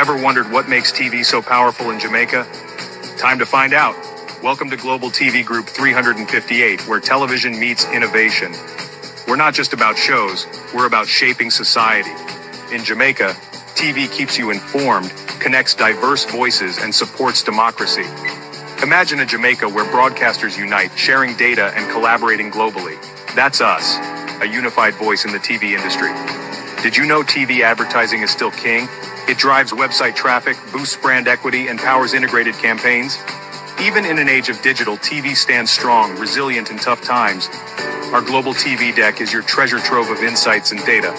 Ever wondered what makes TV so powerful in Jamaica? Time to find out. Welcome to Global TV Group 358, where television meets innovation. We're not just about shows, we're about shaping society. In Jamaica, TV keeps you informed, connects diverse voices, and supports democracy. Imagine a Jamaica where broadcasters unite, sharing data and collaborating globally. That's us, a unified voice in the TV industry. Did you know TV advertising is still king? It drives website traffic, boosts brand equity, and powers integrated campaigns. Even in an age of digital, TV stands strong, resilient in tough times. Our global TV deck is your treasure trove of insights and data.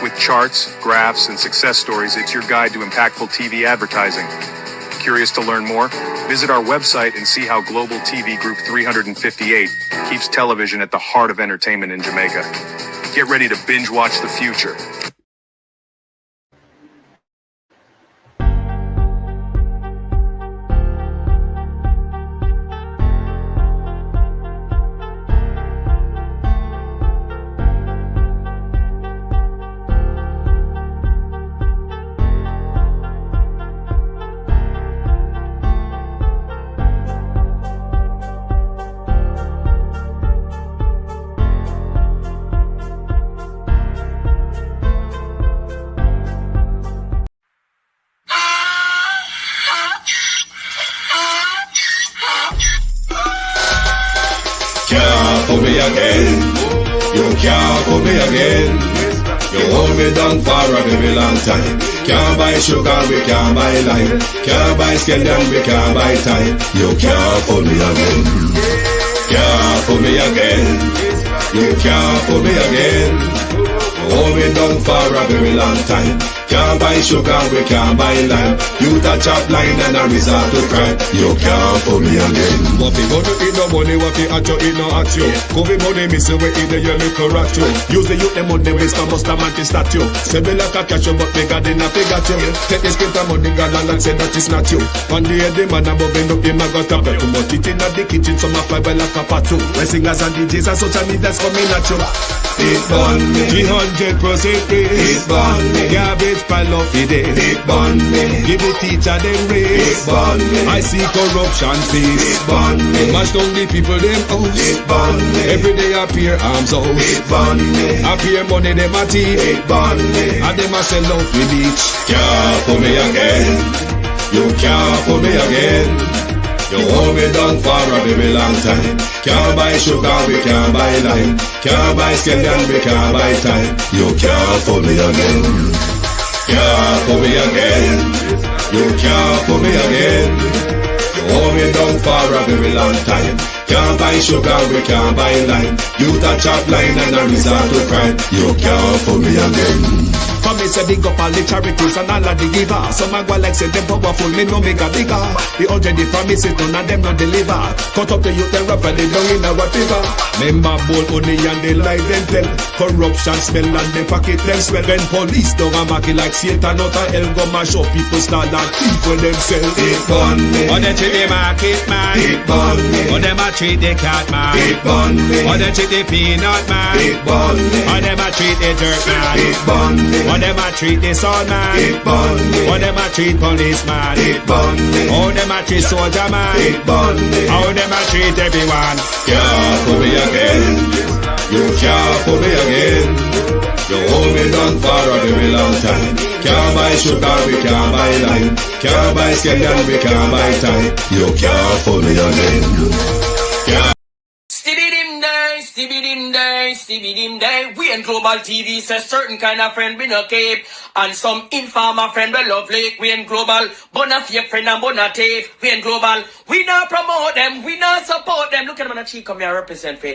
With charts, graphs, and success stories, it's your guide to impactful TV advertising. Curious to learn more? Visit our website and see how Global TV Group 358 keeps television at the heart of entertainment in Jamaica. Get ready to binge watch the future. For me again, you can't for me again. You hold me down for a very long time. Can't buy sugar, we can't buy lime. Can't buy scallion, we can't buy time. You can't for me again. Can't for me again. You can't for me again. You hold me down for a very long time. Can't buy sugar, we can't buy lime. You touch up line and a resort to crime. You can't for me again. What people do eat no money, what people at you, eat no at you. Covid money, me say we eat the yellow correct you. Use the youth, them money, waste no must a man to start you. Say me like a catch you, but they got in a figure you. Take the spit of money, God and say that is not you. On the head, the man above him, him a got a bet too much. It in the kitchen, some a fly by like a pat too. When singers and DJs and social media's coming at you. It burn me, 300% raise. it burn me, Garbage pile up the day. it burn me, Give the teacher them it raise. burn me, I see corruption it face. burn me, Mash down the people them house. it burn me, Every day appear arms out. it burn me, Appear money them a thief. it burn me. And them a sell out with each. Can't for me again, you can't for me again. You hold me down for a very long time. Can't buy sugar, we can't buy lime. Can't buy scallion, we can't buy time. You can't for me again. Can't for me again. You can't for me again. You hold me down for a very long time. Can't buy sugar, we can't buy lime. You touch up line and a resort to crime. You can't for me again. Come me say big up all the charities and all of the giver. Some a go like say them powerful, me no make a bigger. The 100 the promises, none of them not deliver. Cut up the youth and rap and they down in our river. Member bowl only and they lie them tell. Corruption smell and they pocket them swell. When police don't a market like Satan out of hell, go mash up people start and thief for themselves. It burn me, Or they treat the market man. it burn me, Or them a treat the cat man. it burn me, Or they treat the peanut man. it burn me, Or them a treat the dirt man. it burn me, Or them a treat the soul man. it burn me, Or them a treat policeman. it burn me, How them a treat soldier man. it burn me. How them a treat everyone. Can't for me again, you can't for me again. You hold me down for a very long time. Can't buy sugar, we can't buy lime. Can't buy scallion, we can't buy time. You can't for me again. Can't Stibby dim day. We in Global TV say certain kind of friend we no keep, and some informer friend we love like. We in Global, bona fake friend and bona tape. We in Global, we not promote them, we not support them. Look at them on the cheek, come here represent for.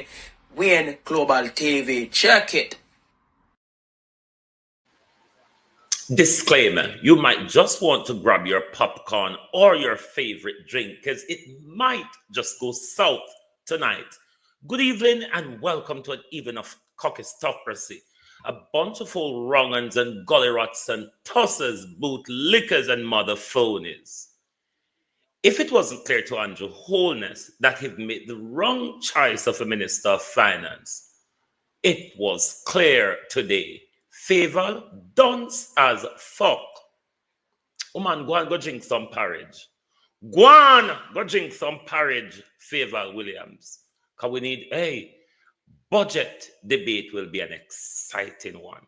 We in Global TV, check it. Disclaimer, you might just want to grab your popcorn or your favorite drink because it might just go south tonight. Good evening and welcome to an evening of Kakistocracy. A bunch of old wrong'uns and gollyrots and tossers, bootlickers and mother phonies. If it wasn't clear to Andrew Holness that he'd made the wrong choice of a Minister of Finance, it was clear today. Favor dunce as fuck. Oh man, go and go drink some porridge. Go on, go drink some porridge, Favor Williams. Because we need, hey, budget debate will be an exciting one.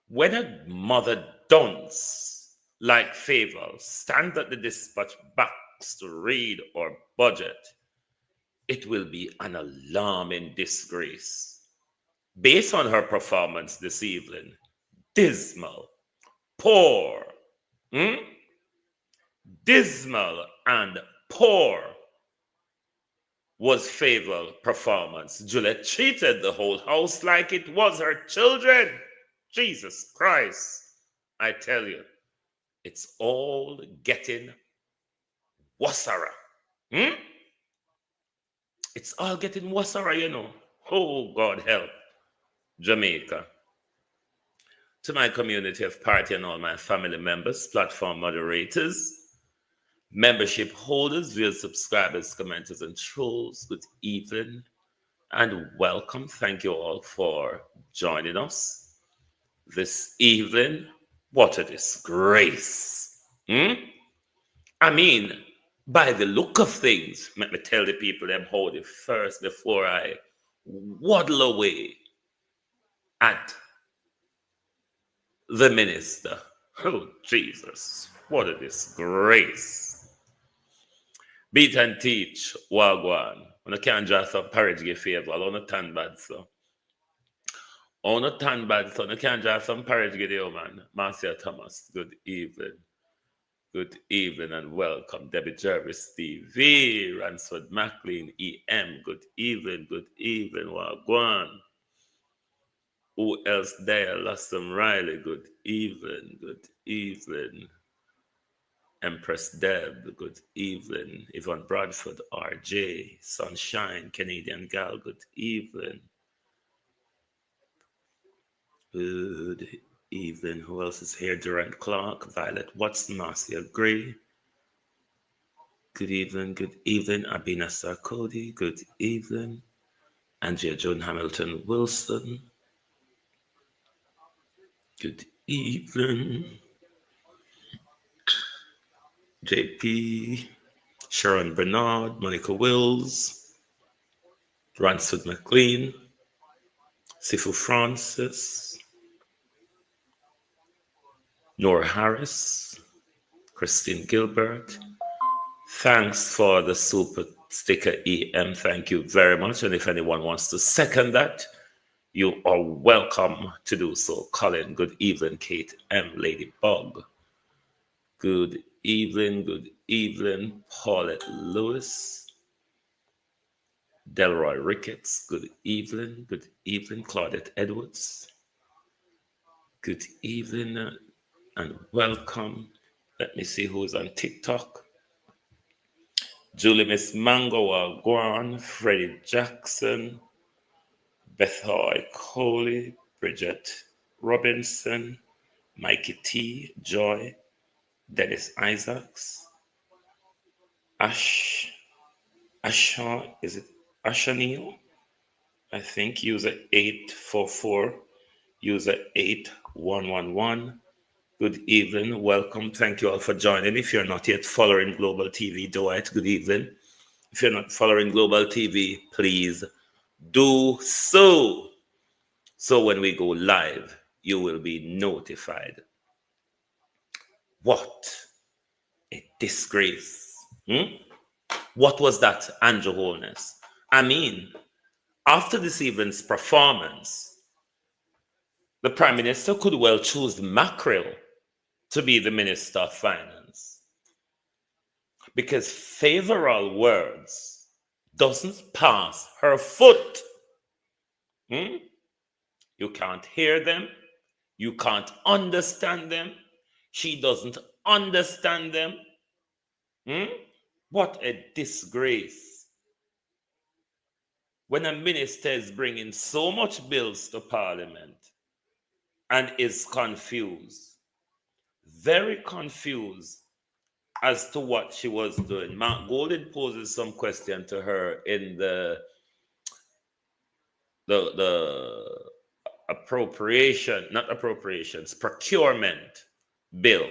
When a mother dunce like Favor stands at the dispatch box to read or budget, it will be an alarming disgrace. Based on her performance this evening, dismal, poor, dismal and poor was Favor's performance. Juliet treated the whole house like it was her children. Jesus Christ, I tell you, it's all getting wassara. It's all getting wassara, you know. Oh, God help Jamaica. To my community of party and all my family members, platform moderators, membership holders, real subscribers, commenters, and trolls, good evening and welcome. Thank you all for joining us this evening. What a disgrace. I mean, by the look of things, let me tell the people them hold it first before I waddle away at the minister. Oh, Jesus, what a disgrace. Beat and teach, wagwan. When I can't just some porridge give favor, I don't tan bad, so. Oh, not tan bad, so I can't just some porridge give you, man. Marcia Thomas, good evening. Good evening and welcome. Debbie Jervis, TV, Ransford McLean, EM, good evening, wagwan. Who else there? Lassom Riley, good evening. Empress Deb, good evening. Yvonne Bradford, RJ, Sunshine, Canadian Gal, good evening. Good evening. Who else is here? Durant Clark, Violet Watson, Marcia Gray. Good evening. Abina Sarkodi, good evening. Andrea Joan Hamilton Wilson. Good evening. JP, Sharon Bernard, Monica Wills, Ransford McLean, Sifu Francis, Nora Harris, Christine Gilbert. Thanks for the super sticker EM. Thank you very much. And if anyone wants to second that, you are welcome to do so. Colin, good evening. Kate M. Ladybug. Good evening. Paulette Lewis. Delroy Ricketts. Good evening. Claudette Edwards. Good evening and welcome. Let me see who's on TikTok. Julie Miss Mango Guan, Freddie Jackson, Bethoy Coley, Bridget Robinson, Mikey T, Joy, Dennis Isaacs, is it Ashanil? I think user 844, user 8111. Good evening, welcome. Thank you all for joining. If you're not yet following Global TV, do it. Good evening. If you're not following Global TV, please do so. So when we go live, you will be notified. What a disgrace. What was that, Andrew Holness? I mean, after this evening's performance, the Prime Minister could well choose Mackerel to be the Minister of Finance. Because favorable words doesn't pass her foot. You can't hear them. You can't understand them. She doesn't understand them. What a disgrace. When a minister is bringing so much bills to Parliament and is confused, very confused as to what she was doing. Mark Golden poses some question to her in the procurement bill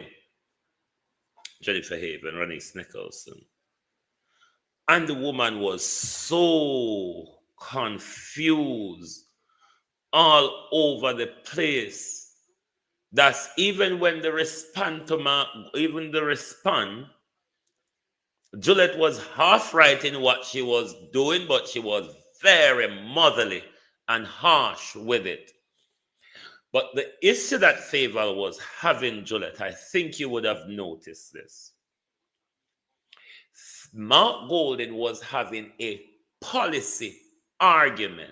Jennifer Haven, Ranice Nicholson. And the woman was so confused all over the place that even when the respond, Juliet was half right in what she was doing, but she was very motherly and harsh with it. But the issue that Favor was having, Juliet, I think you would have noticed this. Mark Golden was having a policy argument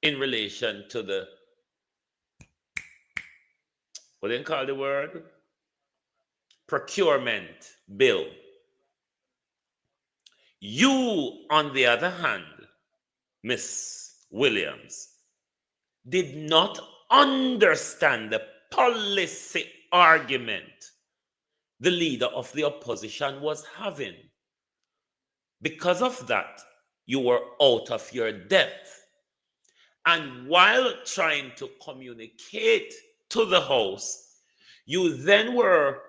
in relation to the, what do you call the word? Procurement bill. You, on the other hand, Miss Williams, did not understand the policy argument the leader of the opposition was having. Because of that, you were out of your depth. And while trying to communicate to the House, you then were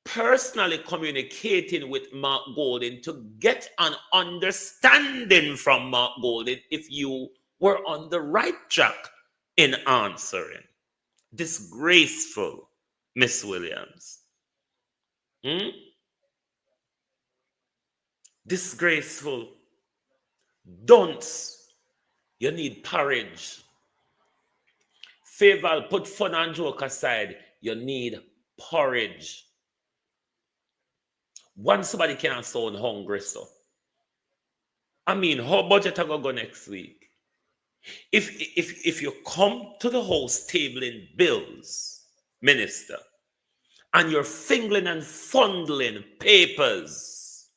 personally communicating with Mark Golden to get an understanding from Mark Golden if you were on the right track in answering. Disgraceful, Miss Williams. Disgraceful. Dunce. You need porridge. Favor, put fun and joke aside. You need porridge. Once somebody can't sound hungry, so. I mean, how budget are going to go next week? If you come to the House tabling bills, Minister, and you're fingling and fondling papers,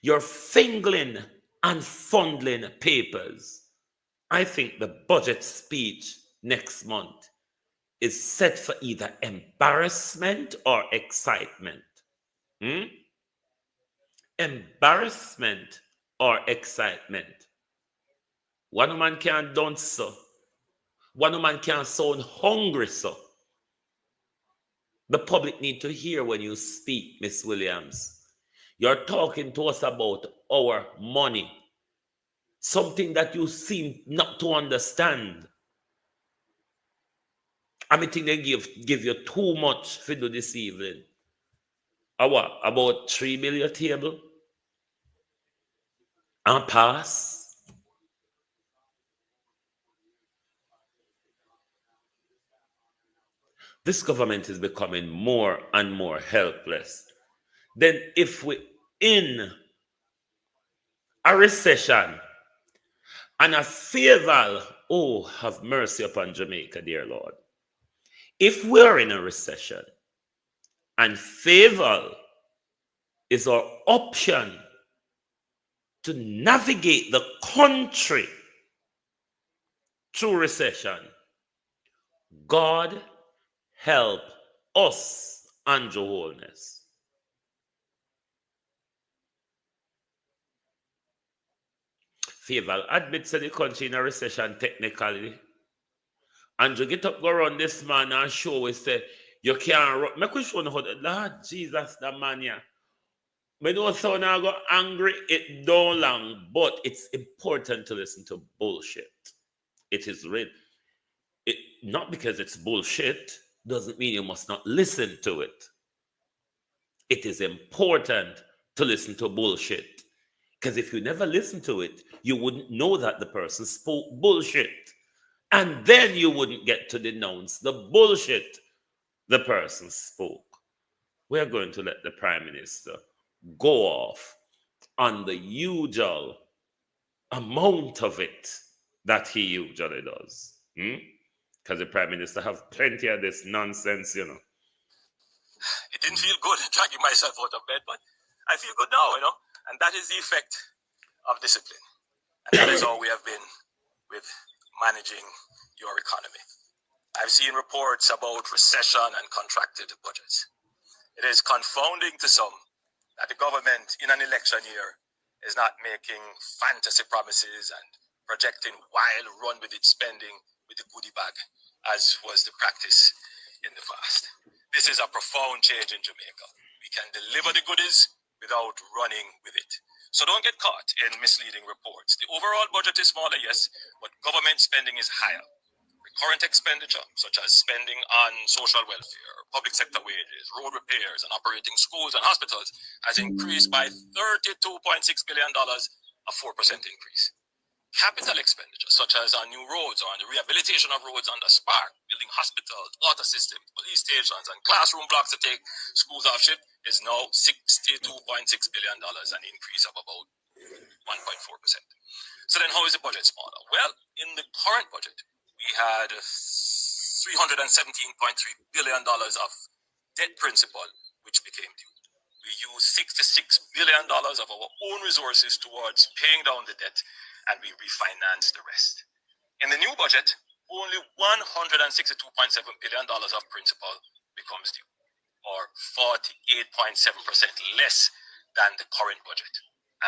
you're fingling and fondling papers, I think the budget speech next month is set for either embarrassment or excitement. Embarrassment or excitement. One man can't dance so. One man can't sound hungry so. The public need to hear when you speak, Miss Williams. You're talking to us about our money. Something that you seem not to understand. I think they give you too much to do this evening. What? About 3 million table? And pass? This government is becoming more and more helpless. Then if we're in a recession and a favor, oh, have mercy upon Jamaica, dear Lord. If we're in a recession and favor is our option to navigate the country through recession, God help us, Andrew Holness. Favor admits that the country in a recession technically. Andrew, get up, go run this man and show we say you can't run. Make we show how the Lord Jesus, the man here. I know so now go angry, it don't long, but it's important to listen to bullshit. It is real. It not because it's bullshit doesn't mean you must not listen to it. It is important to listen to bullshit. Because if you never listen to it, you wouldn't know that the person spoke bullshit. And then you wouldn't get to denounce the bullshit the person spoke. We're going to let the Prime Minister go off on the usual amount of it that he usually does. Because the Prime Minister have plenty of this nonsense, you know. It didn't feel good dragging myself out of bed, but I feel good now, you know. And that is the effect of discipline. And that is all we have been with managing your economy. I've seen reports about recession and contracted budgets. It is confounding to some that the government in an election year is not making fantasy promises and projecting wild run with its spending with the goodie bag, as was the practice in the past. This is a profound change in Jamaica. We can deliver the goodies without running with it. So don't get caught in misleading reports. The overall budget is smaller, yes, but government spending is higher. Recurrent expenditure, such as spending on social welfare, public sector wages, road repairs, and operating schools and hospitals, has increased by $32.6 billion, a 4% increase. Capital expenditure, such as on new roads or on the rehabilitation of roads under Spark, building hospitals, water systems, police stations, and classroom blocks to take schools off shift, is now $62.6 billion, an increase of about 1.4%. So then how is the budget smaller? Well, in the current budget, we had $317.3 billion of debt principal, which became due. We used $66 billion of our own resources towards paying down the debt, and we refinanced the rest. In the new budget, only $162.7 billion of principal becomes due, or 48.7% less than the current budget.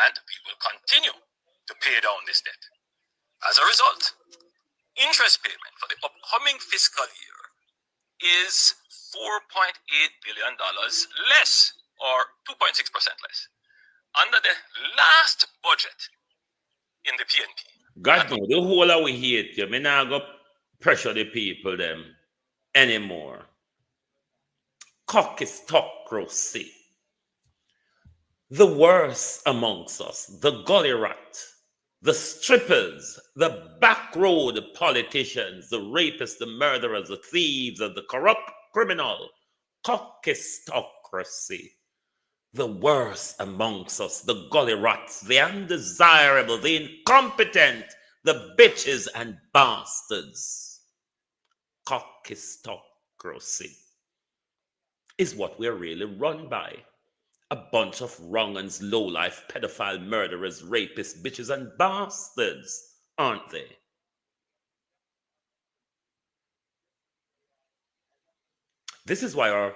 And we will continue to pay down this debt. As a result, interest payment for the upcoming fiscal year is $4.8 billion less, or 2.6% less. Under the last budget in the PNP. God know, the whole of we hate you. Me not go pressure the people them anymore. Kakistocracy. The worst amongst us, the gully rat, the strippers, the backroad politicians, the rapists, the murderers, the thieves, and the corrupt criminal. Kakistocracy. The worst amongst us, the gully rats, the undesirable, the incompetent, the bitches and bastards. Kakistocracy is what we're really run by. A bunch of wrong-uns, low-life, pedophile, murderers, rapists, bitches and bastards, aren't they? This is why our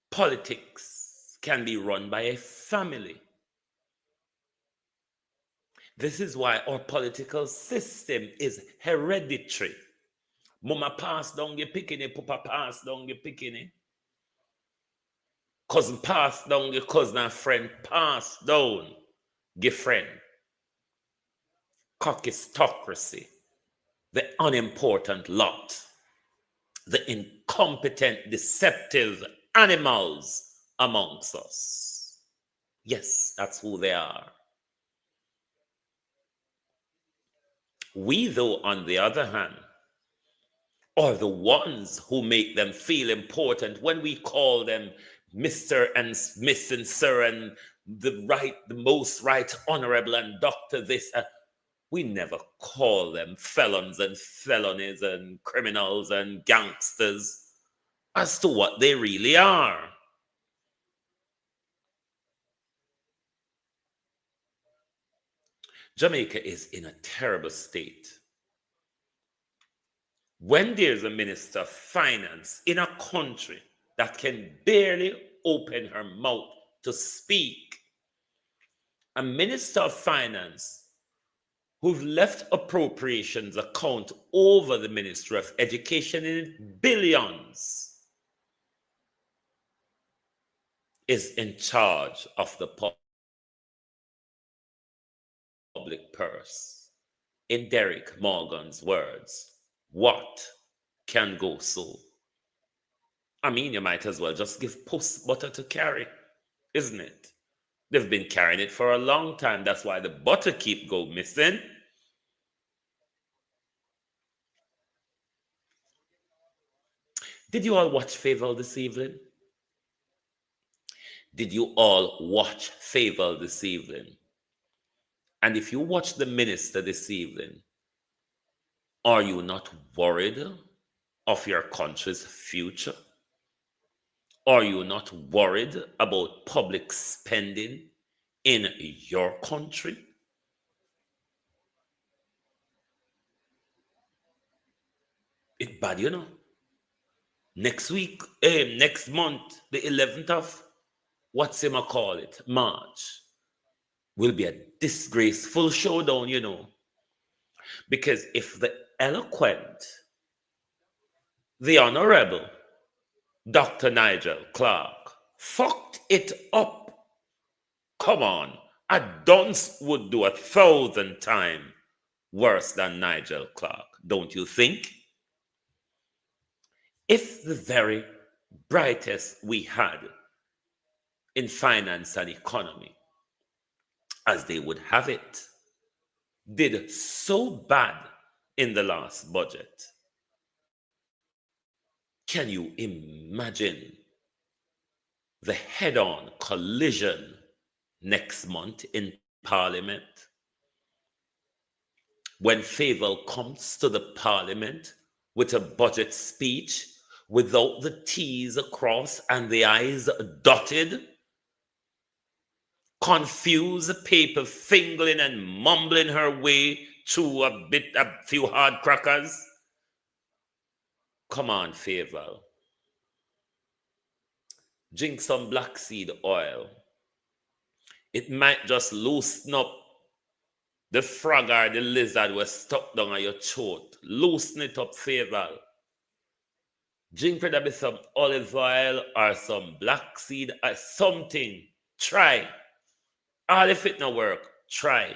politics can be run by a family. This is why our political system is hereditary. Mama pass down your picking, papa pass down your picking. Cousin pass down your cousin, and friend pass down your friend. Kakistocracy, the unimportant lot, the incompetent, deceptive animals amongst us. Yes, that's who they are. We, though, on the other hand, are the ones who make them feel important when we call them Mr. and Miss and Sir and the most right honorable and Dr. this. We never call them felons and felonies and criminals and gangsters as to what they really are. Jamaica is in a terrible state. When there's a minister of finance in a country that can barely open her mouth to speak, a minister of finance who've left appropriations account over the Ministry of Education in billions, is in charge of the public purse. In Derek Morgan's words, what can go so? I mean, you might as well just give puss butter to carry, isn't it? They've been carrying it for a long time. That's why the butter keep go missing. Did you all watch Fable this evening? Did you all watch Fable this evening? And if you watch the minister this evening, are you not worried of your country's future? Are you not worried about public spending in your country? It's bad, you know. Next week, next month, the 11th of, what's him I call it, March, will be a disgraceful showdown, you know. Because if the eloquent, the honorable, Dr. Nigel Clark fucked it up. Come on, a dunce would do 1,000 times worse than Nigel Clark, don't you think? If the very brightest we had in finance and economy, as they would have it, did so bad in the last budget, can you imagine the head-on collision next month in Parliament? When Favour comes to the Parliament with a budget speech without the T's across and the I's dotted, confused, paper fingering and mumbling her way through a few hard crackers. Come on, Favour. Drink some black seed oil. It might just loosen up the frog or the lizard was stuck down on your throat. Loosen it up, Favour. Drink with a bit some olive oil or some black seed or something. Try. All if it not work, try.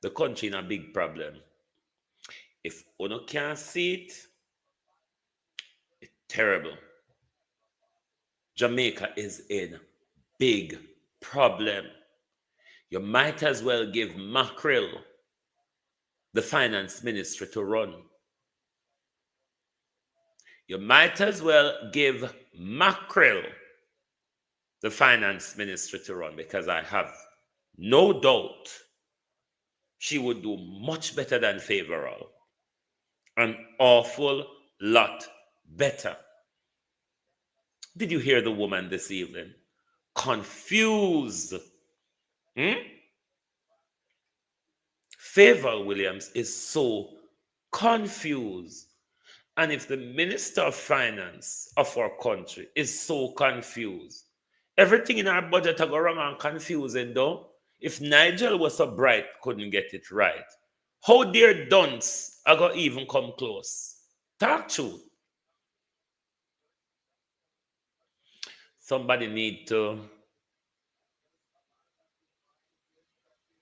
The country in a big problem. If you can't see it, it's terrible. Jamaica is in big problem. You might as well give Mackerel the finance ministry to run. You might as well give Mackerel the finance ministry to run, because I have no doubt she would do much better than Favour. An awful lot better. Did you hear the woman this evening? Confused. Favour Williams is so confused. And if the Minister of Finance of our country is so confused, everything in our budget are going wrong and confusing, though. If Nigel was so bright, couldn't get it right, how dare dunce are going to even come close? Talk truth. Somebody need to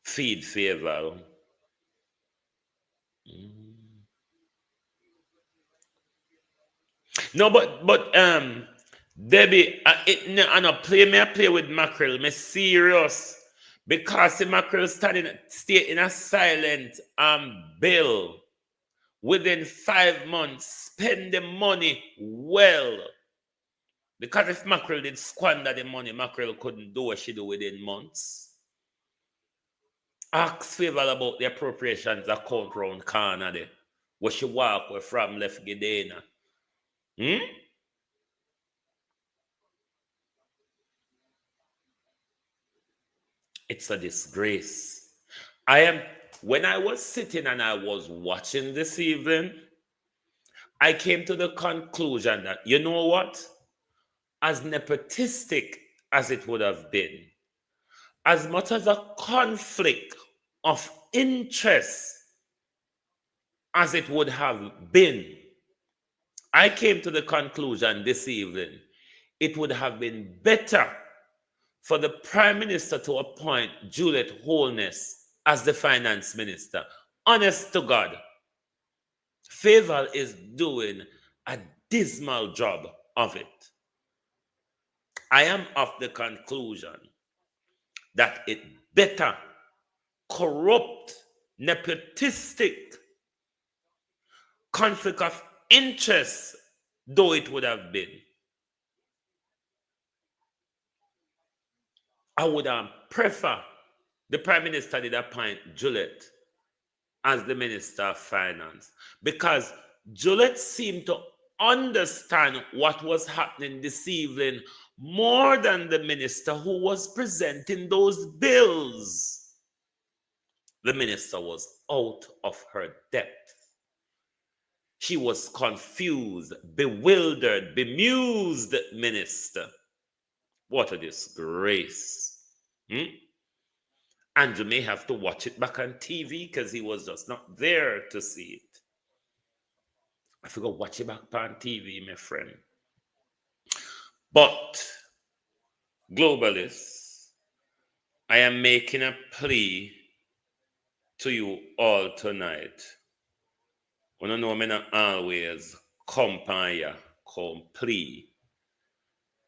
feed Favour. No, but Debbie, I not play with Mackerel. Me serious, because the Mackerel stay in a silent bill. Within 5 months, spend the money well. Because if Mackerel did squander the money, Mackerel couldn't do what she do within months. Ask Favour about the appropriations account round corner there, where she walk away from left Gidena. It's a disgrace. When I was sitting and I was watching this evening, I came to the conclusion that, you know what? As nepotistic as it would have been, as much as a conflict of interest as it would have been, I came to the conclusion this evening, it would have been better for the Prime Minister to appoint Juliet Holness as the Finance Minister. Honest to God, Favour is doing a dismal job of it. I am of the conclusion that it better corrupt, nepotistic, conflict of interest, though it would have been. I would prefer the Prime Minister did appoint Juliet as the Minister of Finance, because Juliet seemed to understand what was happening this evening more than the minister who was presenting those bills. The minister was out of her depth. She was confused, bewildered, bemused minister. What a disgrace. And you may have to watch it back on TV because he was just not there to see it. I forgot watch it back on TV, my friend. But globalists, I am making a plea to you all tonight. Wanna know me not always come here, come plea.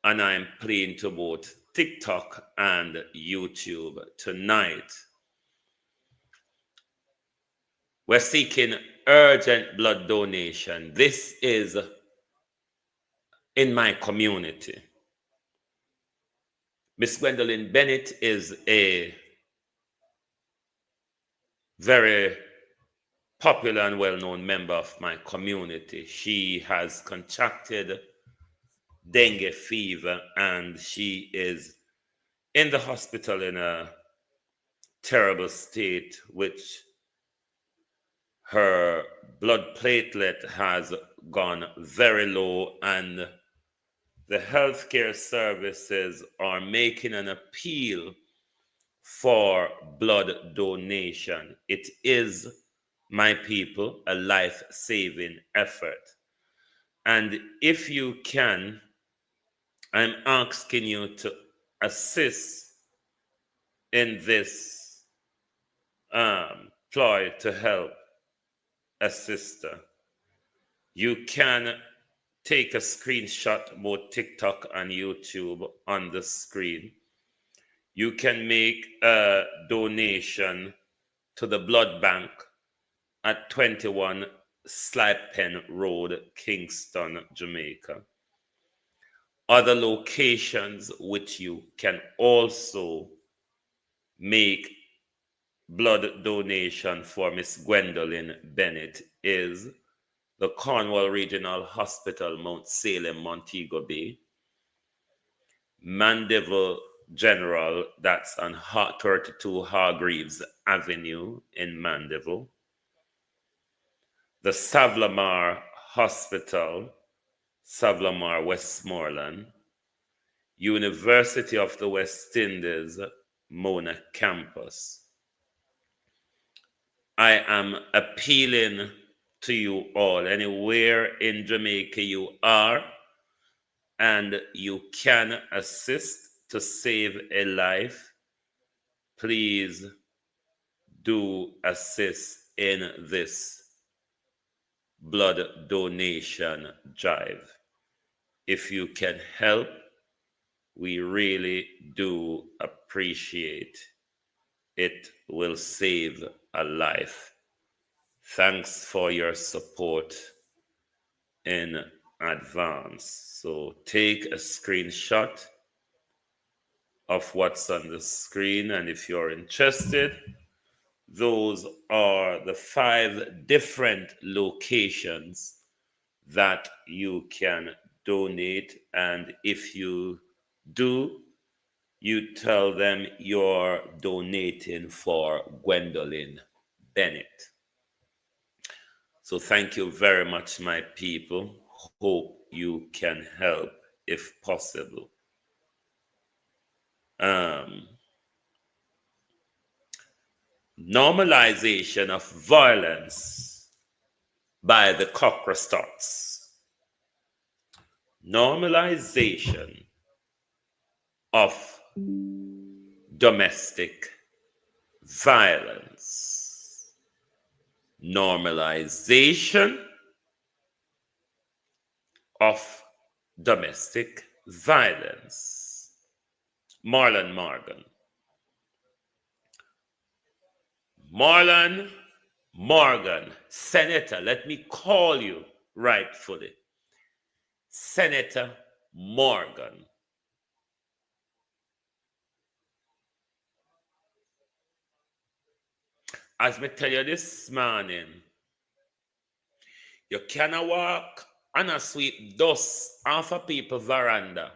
And I'm playing to both TikTok and YouTube tonight. We're seeking urgent blood donation. This is in my community. Miss Gwendolyn Bennett is a very popular and well-known member of my community. She has contracted dengue fever and she is in the hospital in a terrible state, which her blood platelet has gone very low, and the healthcare services are making an appeal for blood donation. It is, my people, a life-saving effort. And if you can, I'm asking you to assist in this ploy to help a sister. You can take a screenshot both TikTok and YouTube on the screen. You can make a donation to the blood bank at 21 Slipen Road, Kingston, Jamaica. Other locations which you can also make blood donation for Miss Gwendolyn Bennett is the Cornwall Regional Hospital, Mount Salem, Montego Bay, Mandeville General, that's on 32 Hargreaves Avenue in Mandeville, the Savlamar Hospital, Savlamar, Westmoreland, University of the West Indies, Mona Campus. I am appealing to you all, anywhere in Jamaica you are, and you can assist to save a life, please do assist in this blood donation drive. If you can help, we really do appreciate it. Will save a life. Thanks for your support in advance. So take a screenshot of what's on the screen, and if you're interested, those are the 5 different locations that you can donate. And if you do, you tell them you're donating for Gwendolyn Bennett. So thank you very much, my people. Hope you can help if possible. Normalization of violence by the Kakistocracy. Normalization of domestic violence. Normalization of domestic violence. Marlon Morgan. Marlon Morgan, Senator, let me call you rightfully. Senator Morgan. As me tell you this morning, you cannot walk on a sweep dust off a people's veranda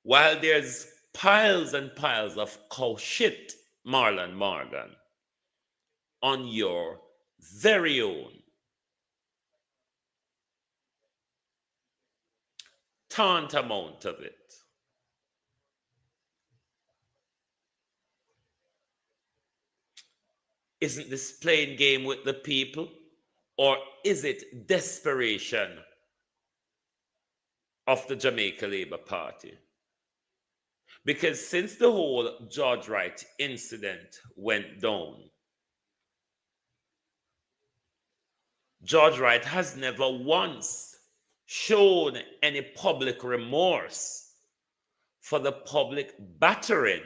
while there's piles and piles of cow shit, Marlon Morgan, on your very own tantamount of it. Isn't this playing game with the people? or is it desperation of the Jamaica Labour Party? Because since the whole George Wright incident went down, George Wright has never once shown any public remorse for the public battering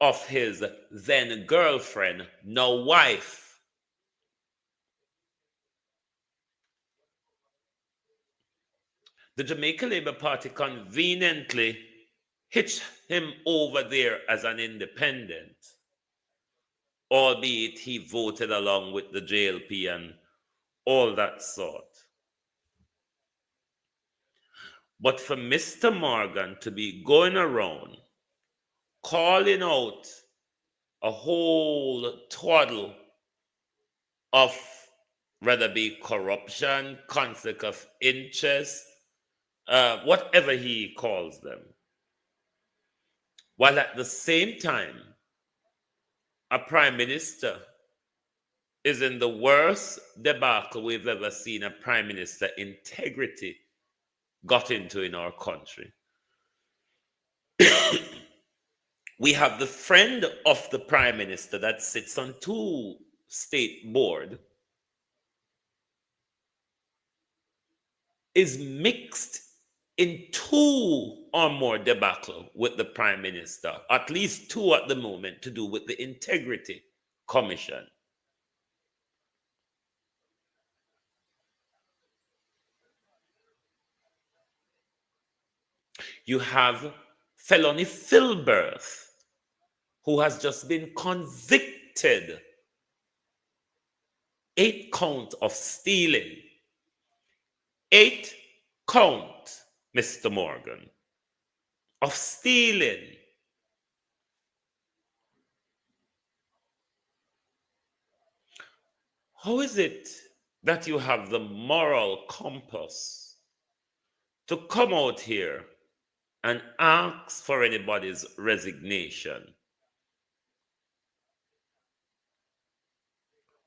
of his then girlfriend, now wife. The Jamaica Labour Party conveniently hitched him over there as an independent, albeit he voted along with the JLP and all that sort. But for Mr. Morgan to be going around calling out a whole twaddle of whether be corruption, conflict of interest, whatever he calls them, while at the same time a prime minister is in the worst debacle we've ever seen a prime minister integrity got into in our country. We have the friend of the prime minister that sits on 2 state board is mixed in 2 or more debacle with the prime minister, at least 2 at the moment, to do with the integrity commission. You have felony Filberth, who has just been convicted 8 count of stealing. 8 count, Mr. Morgan, of stealing. How is it that you have the moral compass to come out here and ask for anybody's resignation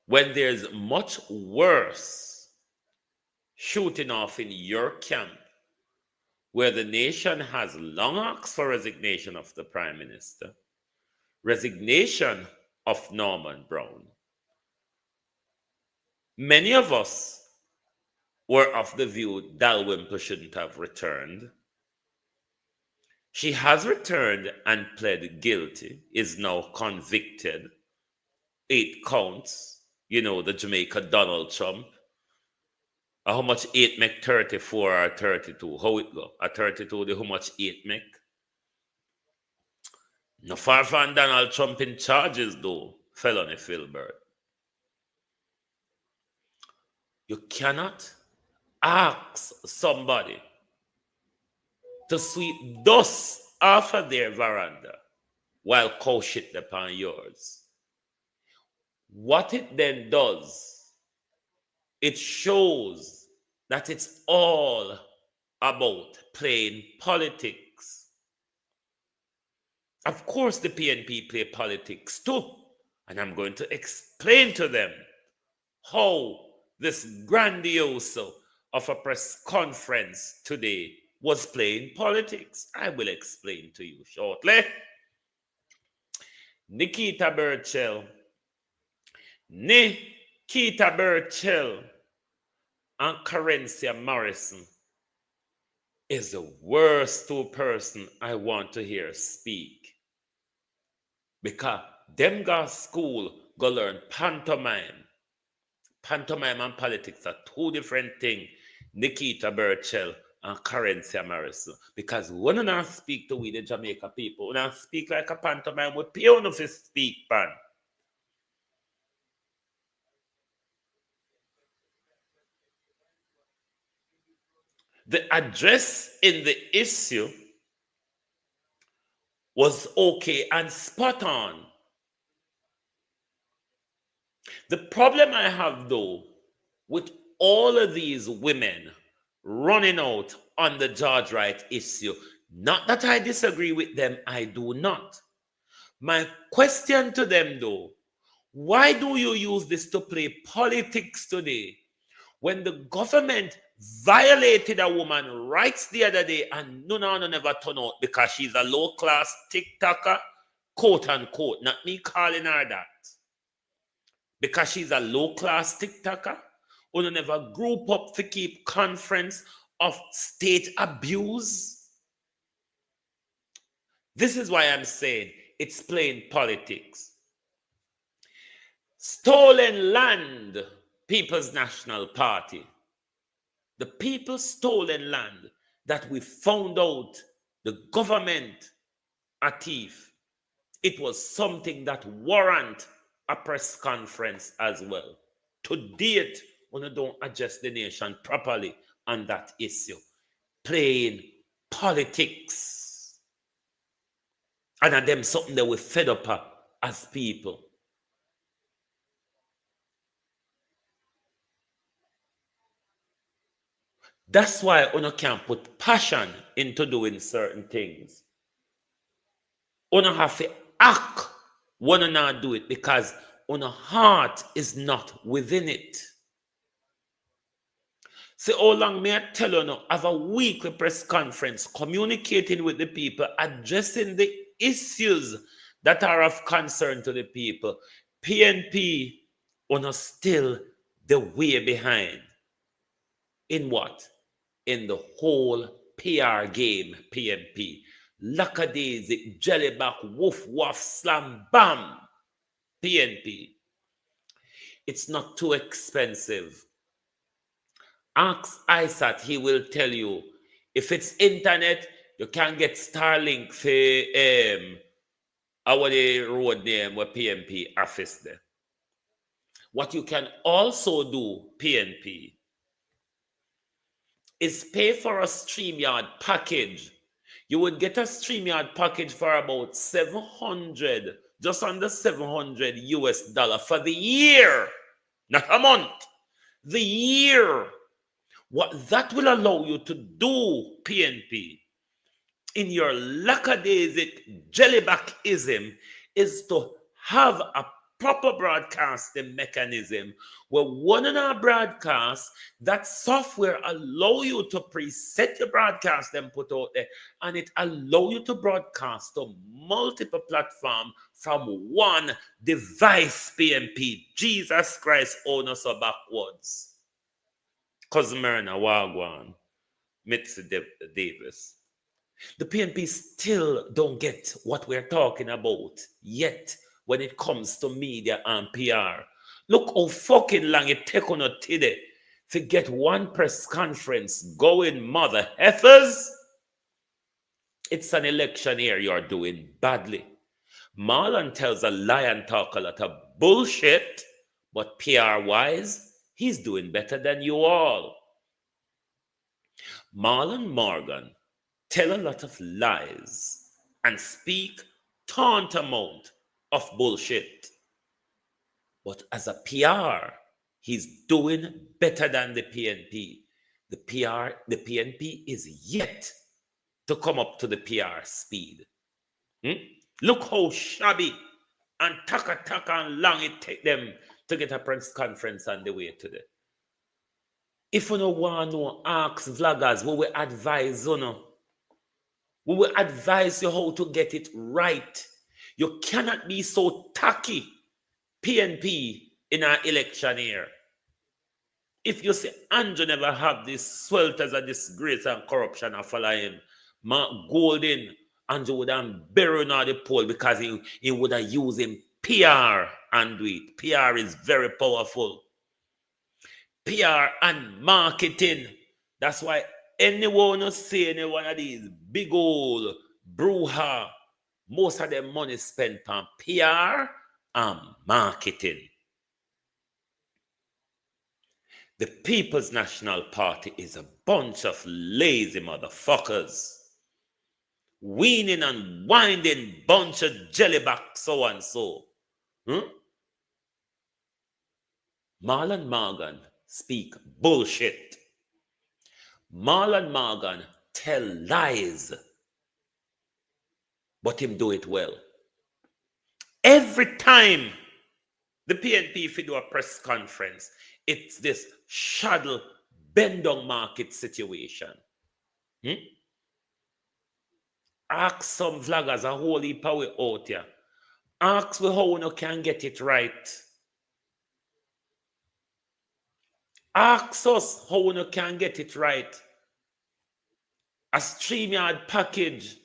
when there's much worse shooting off in your camp, where the nation has long asked for resignation of the prime minister, resignation of Norman Brown? Many of us were of the view Dalrymple shouldn't have returned. She has returned and pled guilty, is now convicted. 8 counts, you know, the Jamaica Donald Trump. How much 8 make 34 or 32? How it go? A 32, how much 8 make? No far from Donald Trump in charges though, felony Filbert. You cannot ask somebody to sweep dust off of their veranda while cow shit upon yours. What it then does, it shows that it's all about playing politics. Of course, the PNP play politics too, and I'm going to explain to them how this grandiose of a press conference today was playing politics. I will explain to you shortly. Nikita Burchell and Carencia Morrison is the worst 2 person I want to hear speak. Because them go school, go learn pantomime. Pantomime and politics are 2 different things. Nikita Burchell and Carencia Morrison. Because when I speak to we the Jamaica people, when I speak like a pantomime, we pay on if you speak pan. The address in the issue was okay and spot on. The problem I have though with all of these women running out on the George Wright issue, not that I disagree with them, I do not. My question to them though, Why do you use this to play politics today when the government violated a woman's rights the other day and none never turn out because she's a low-class TikToker, quote unquote, not me calling her that. Because she's a low-class TikToker, who never group up to keep conference of state abuse. This is why I'm saying it's plain politics. Stolen land, People's National Party. The people's stolen land that we found out the government a thief. It was something that warrant a press conference as well. To date, when you don't address the nation properly on that issue. Plain politics. And of them something that we fed up as people. That's why you can't put passion into doing certain things. You have to act when you not do it because your heart is not within it. So how long may I tell you now, have a weekly press conference, communicating with the people, addressing the issues that are of concern to the people. PNP are still the way behind. In what? In the whole PR game, PNP. Lackadaisy, jellyback, woof, woof, slam, bam. PNP. It's not too expensive. Ask ISAT, he will tell you. If it's internet, you can get Starlink for our road name where PNP office there. What you can also do, PNP, is pay for a StreamYard package. You would get a StreamYard package for about 700, just under 700 US dollar for the year, not a month, the year. What that will allow you to do, PNP, in your lackadaisic jellybackism, is to have a proper broadcasting mechanism where one in our broadcast, that software allow you to preset your broadcast and put out there, and it allow you to broadcast to multiple platforms from one device, PNP. Jesus Christ, own us so backwards. Cousin Myrna, Wagwan, Mitzi Davis. The PNP still don't get what we're talking about yet when it comes to media and PR. Look how fucking long it take on a today to get one press conference going, mother heifers. It's an election year, you're doing badly. Marlon tells a lie and talk a lot of bullshit, but PR-wise, he's doing better than you all. Marlon Morgan tell a lot of lies and speak tantamount of bullshit. But as a PR, he's doing better than the PNP. The PNP is yet to come up to the PR speed. Look how shabby and taka and long it take them to get a press conference on the way today. If you don't want to ask vloggers, we will advise you. We will advise you how to get it right. You cannot be so tacky, PNP, in our election year. If you say Andrew never have this swelters of disgrace and corruption and follow him, Mark Golden, Andrew would have buried on the poll because he would have used him PR and do it. PR is very powerful. PR and marketing. That's why anyone who say any one of these big old brouhaha, most of their money spent on PR and marketing. The People's National Party is a bunch of lazy motherfuckers. Weaning and winding bunch of jellyback so and so. Marlon Morgan speak bullshit. Marlon Morgan tell lies. But him do it well. Every time The PNP, if you do a press conference, it's this shadow bend down market situation. Hmm? Ask some vloggers a whole heap of way out here. Ask me how you can get it right. Ask us how you can get it right. A StreamYard package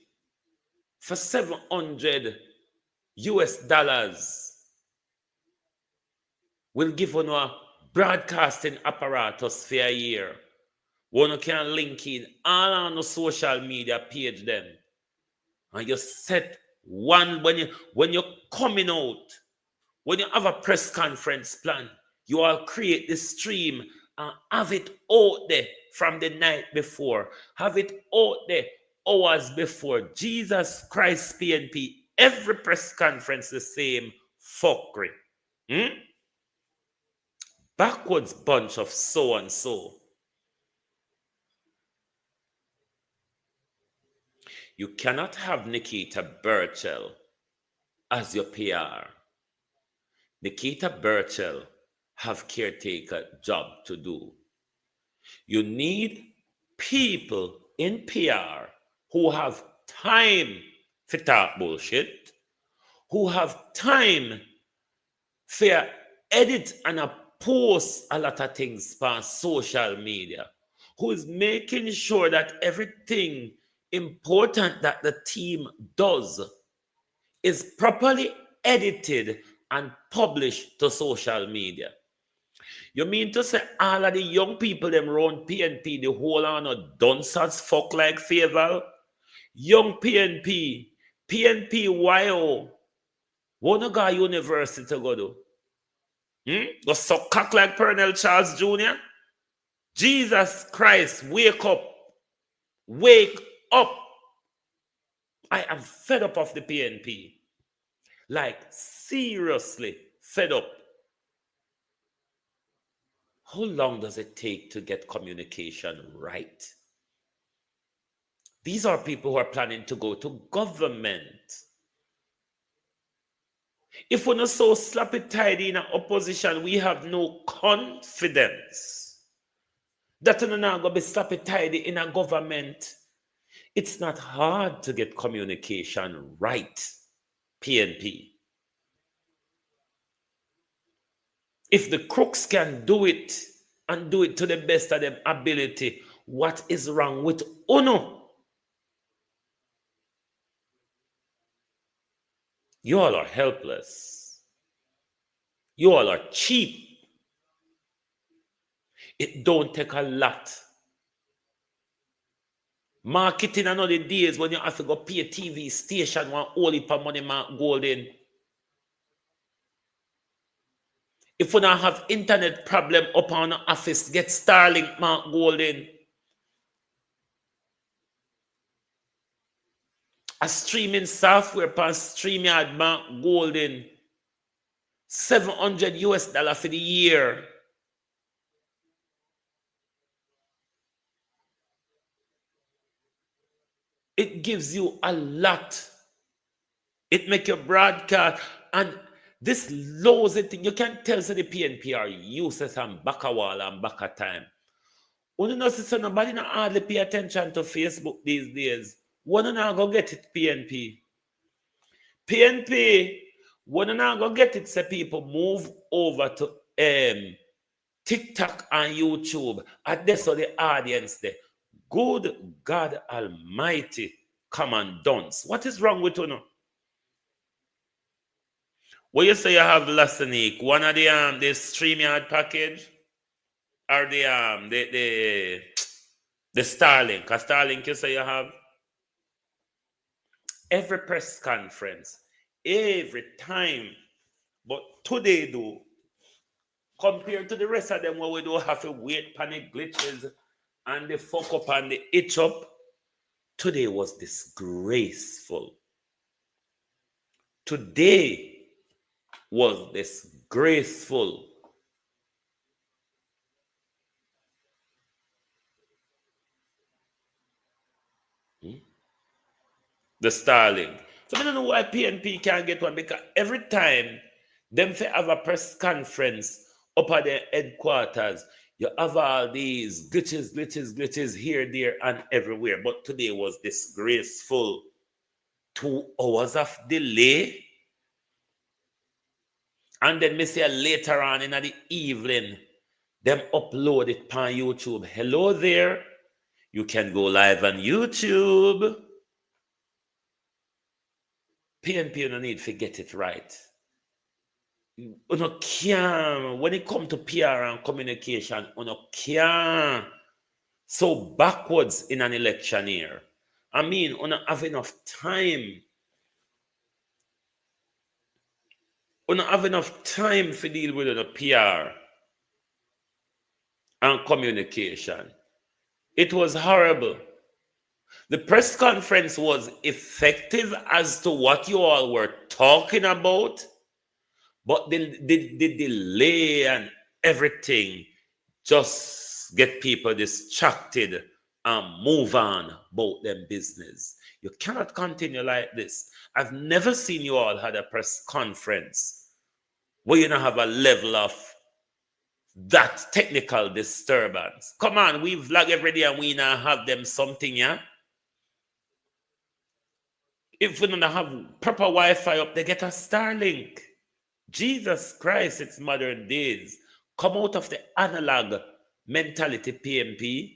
for $700 will give you a broadcasting apparatus for a year. One can link in all on the social media page them. And you set one when you're coming out, when you have a press conference plan, you all create the stream and have it out there from the night before. Have it out there hours before. Jesus Christ PNP. Every press conference the same fuckery. Backwards bunch of so and so. You cannot have Nikita Burchell as your PR. Nikita Burchell have caretaker job to do. You need people in PR who have time for talk bullshit, who have time for edit and post a lot of things on social media, who is making sure that everything important that the team does is properly edited and published to social media. You mean to say all of the young people them around PNP, the whole on a dunce as fuck like favor? Young PNP, YO, wanna go university to go do? Go suck cock like Pernell Charles Jr.? Jesus Christ, wake up. Wake up. I am fed up of the PNP. Like, seriously fed up. How long does it take to get communication right? These are people who are planning to go to government. If we're not so slappy tidy in an opposition, we have no confidence that we're not going to be slappy tidy in a government. It's not hard to get communication right, PNP. If the crooks can do it and do it to the best of their ability, what is wrong with UNO? You all are helpless. You all are cheap. It don't take a lot. Marketing another days when you have to go pay a TV station one whole heap of money Mark Golden. If we don't have internet problem up on the office, get Starlink Mark Golden. A streaming software per StreamYard Mark Golden. $700 for the year. It gives you a lot. It make your broadcast. And this lousy thing, you can tell the PNP are useless and back a wall and back a time. When you know, nobody not hardly pay attention to Facebook these days. When you not go get it, PNP? PNP, when you not go get it, say people move over to TikTok and YouTube. And that's what the audience there. Good God Almighty, come and dance. What is wrong with you now? What you say you have last week? One of the StreamYard package or the Starlink? A Starlink you say you have? Every press conference, every time. But today though, compared to the rest of them where we don't have to wait panic glitches and the fuck up and the itch up, today was disgraceful. Today was disgraceful. The Starlink. So I don't know why PNP can't get one, because every time Them fi have a press conference up at their headquarters. You have all these glitches here, there, and everywhere. But today was disgraceful. 2 hours of delay. And then me say later on in the evening, them upload it on YouTube. Hello there. You can go live on YouTube. PNP, you don't need to get it right. You can't, when it comes to PR and communication, you can't so backwards in an election year. I mean, you don't have enough time. You don't have enough time to deal with the PR and communication. It was horrible. The press conference was effective as to what you all were talking about, but the delay and everything just get people distracted and move on about them business. You cannot continue like this. I've never seen you all had a press conference where you don't have a level of that technical disturbance. Come on, we vlog every day and we now have them something, yeah? If we don't have proper Wi-Fi up, they get a Starlink. Jesus Christ, it's modern days. Come out of the analog mentality, PNP.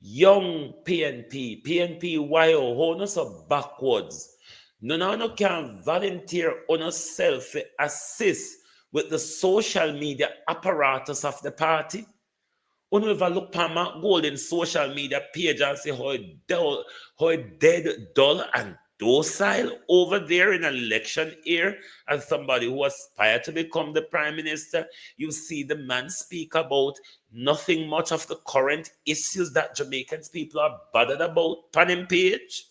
Young PNP, YO, how no so backwards. No can volunteer on yourself to assist with the social media apparatus of the party. You ever look at my golden social media page and say how dead, dull, and docile over there in an election year as somebody who aspired to become the prime minister. You see the man speak about nothing much of the current issues that Jamaicans people are bothered about on him page.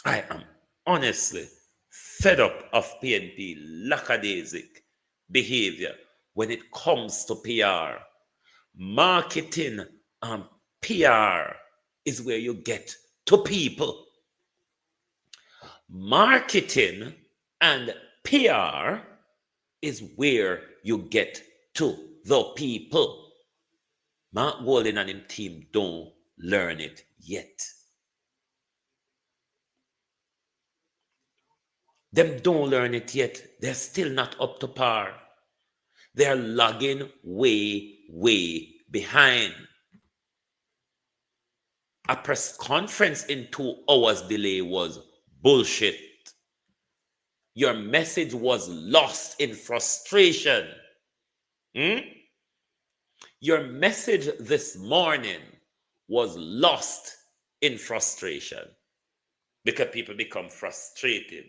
I am honestly fed up of PNP lackadaisic behavior when it comes to PR. Marketing and PR is where you get to people. Marketing and PR is where you get to the people. Mark Golden and him team don't learn it yet. Them don't learn it yet. They're still not up to par. They're lagging way behind. A press conference in 2 hours delay was bullshit. Your message was lost in frustration. Your message this morning was lost in frustration because people become frustrated.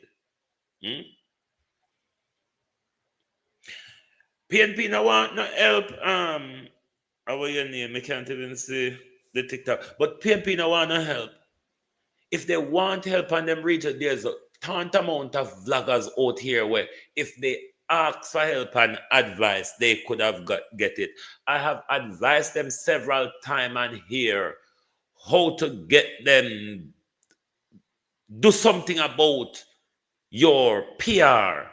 PNP no want no help. How your name? I can't even see the TikTok. But PNP no want no help. If they want help on them region, there's a ton amount of vloggers out here where if they ask for help and advice, they could have get it. I have advised them several times on here how to get them do something about your PR.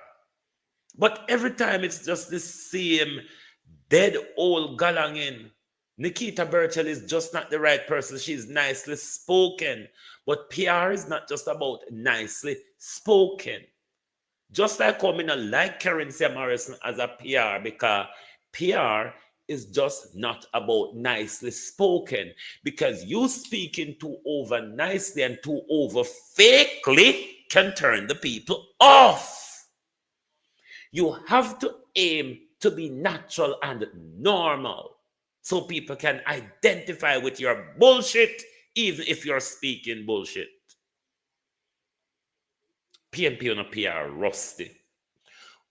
But every time it's just the same dead old galangin. Nikita Burchell is just not the right person. She's nicely spoken. But PR is not just about nicely spoken. Just like how I don't like Karen Morrison as a PR, because PR is just not about nicely spoken. Because you speaking too over nicely and too over fakely can turn the people off. You have to aim to be natural and normal so people can identify with your bullshit, even if you're speaking bullshit. PNP on a PR rusty.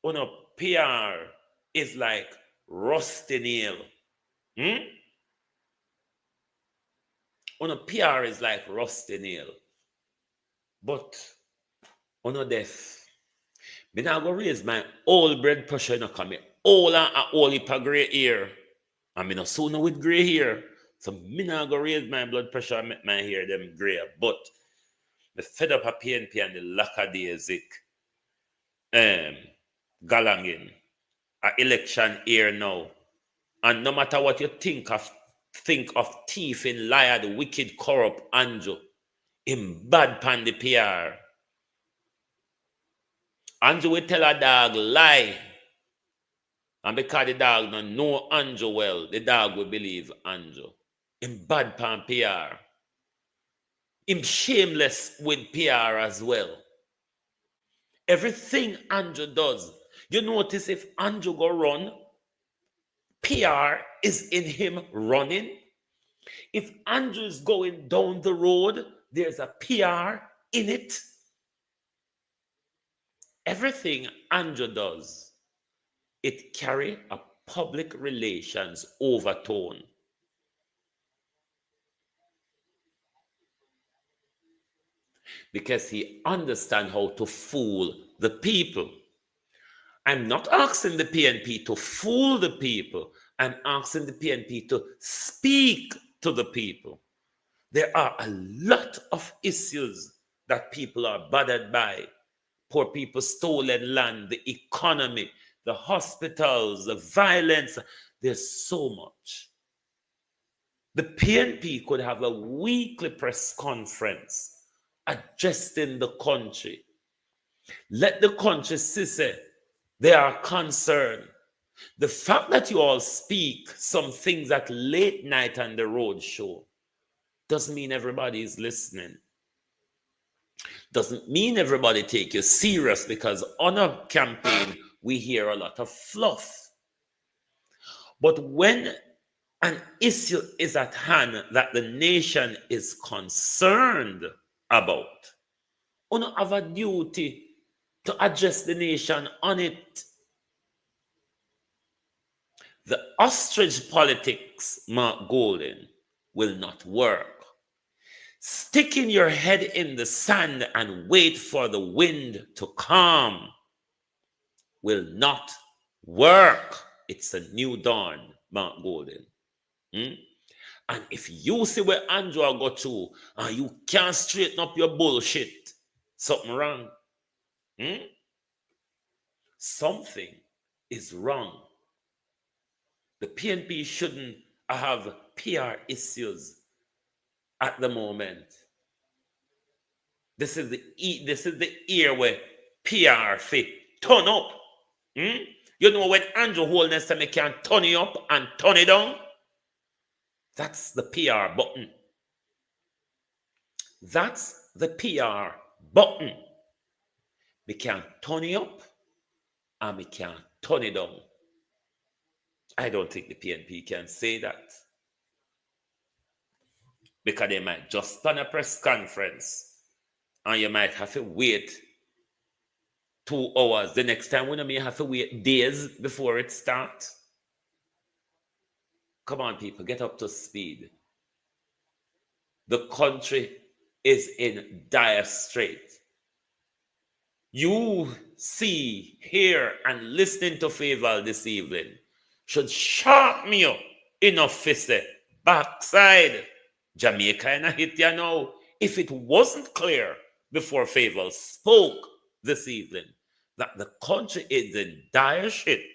On a PR is like rusty nail. On a PR is like rusty nail. But on a death, me now go raise my old blood pressure in a come all and a whole heap of grey hair. And me no sooner with grey hair. So me now go raise my blood pressure and make my hair them grey. But me fed up a PNP and the lackadaisic Galangin, a election here now. And no matter what you think of thief in liar, the wicked, corrupt Andrew, him bad pan the PR. Andrew will tell a dog lie. And because the dog don't know Andrew well, the dog will believe Andrew. Him bad pan PR. Him shameless with PR as well. Everything Andrew does, you notice if Andrew go run, PR is in him running. If Andrew is going down the road, there's a PR in it. Everything Andrew does, it carry a public relations overtone. Because he understands how to fool the people. I'm not asking the PNP to fool the people. I'm asking the PNP to speak to the people. There are a lot of issues that people are bothered by. Poor people, stolen land, the economy, the hospitals, the violence. There's so much. The PNP could have a weekly press conference addressing the country. Let the country see say they are concerned. The fact that you all speak some things at late night on the road show doesn't mean everybody is listening. Doesn't mean everybody take you serious, because on a campaign we hear a lot of fluff. But when an issue is at hand that the nation is concerned about, you have a duty to address the nation on it. The ostrich politics, Mark Golden, will not work. Sticking your head in the sand and wait for the wind to calm will not work. It's a new dawn, Mark Golden. And if you see where Andrew got to and you can't straighten up your bullshit, something wrong. Something is wrong. The PNP shouldn't have PR issues at the moment. This is the year where PR fit turn up. You know when Andrew Holness said me can turn it up and turn it down? That's the PR button. That's the PR button. We can turn it up and we can turn it down. I don't think the PNP can say that, because they might just plan a press conference and you might have to wait 2 hours. The next time we may have to wait days before it starts. Come on, people, get up to speed. The country is in dire straits. You see, hear, and listening to Faval this evening should sharp me up enough to say, backside, Jamaica and I hit you now. If it wasn't clear before Faval spoke this evening that the country is in dire shit,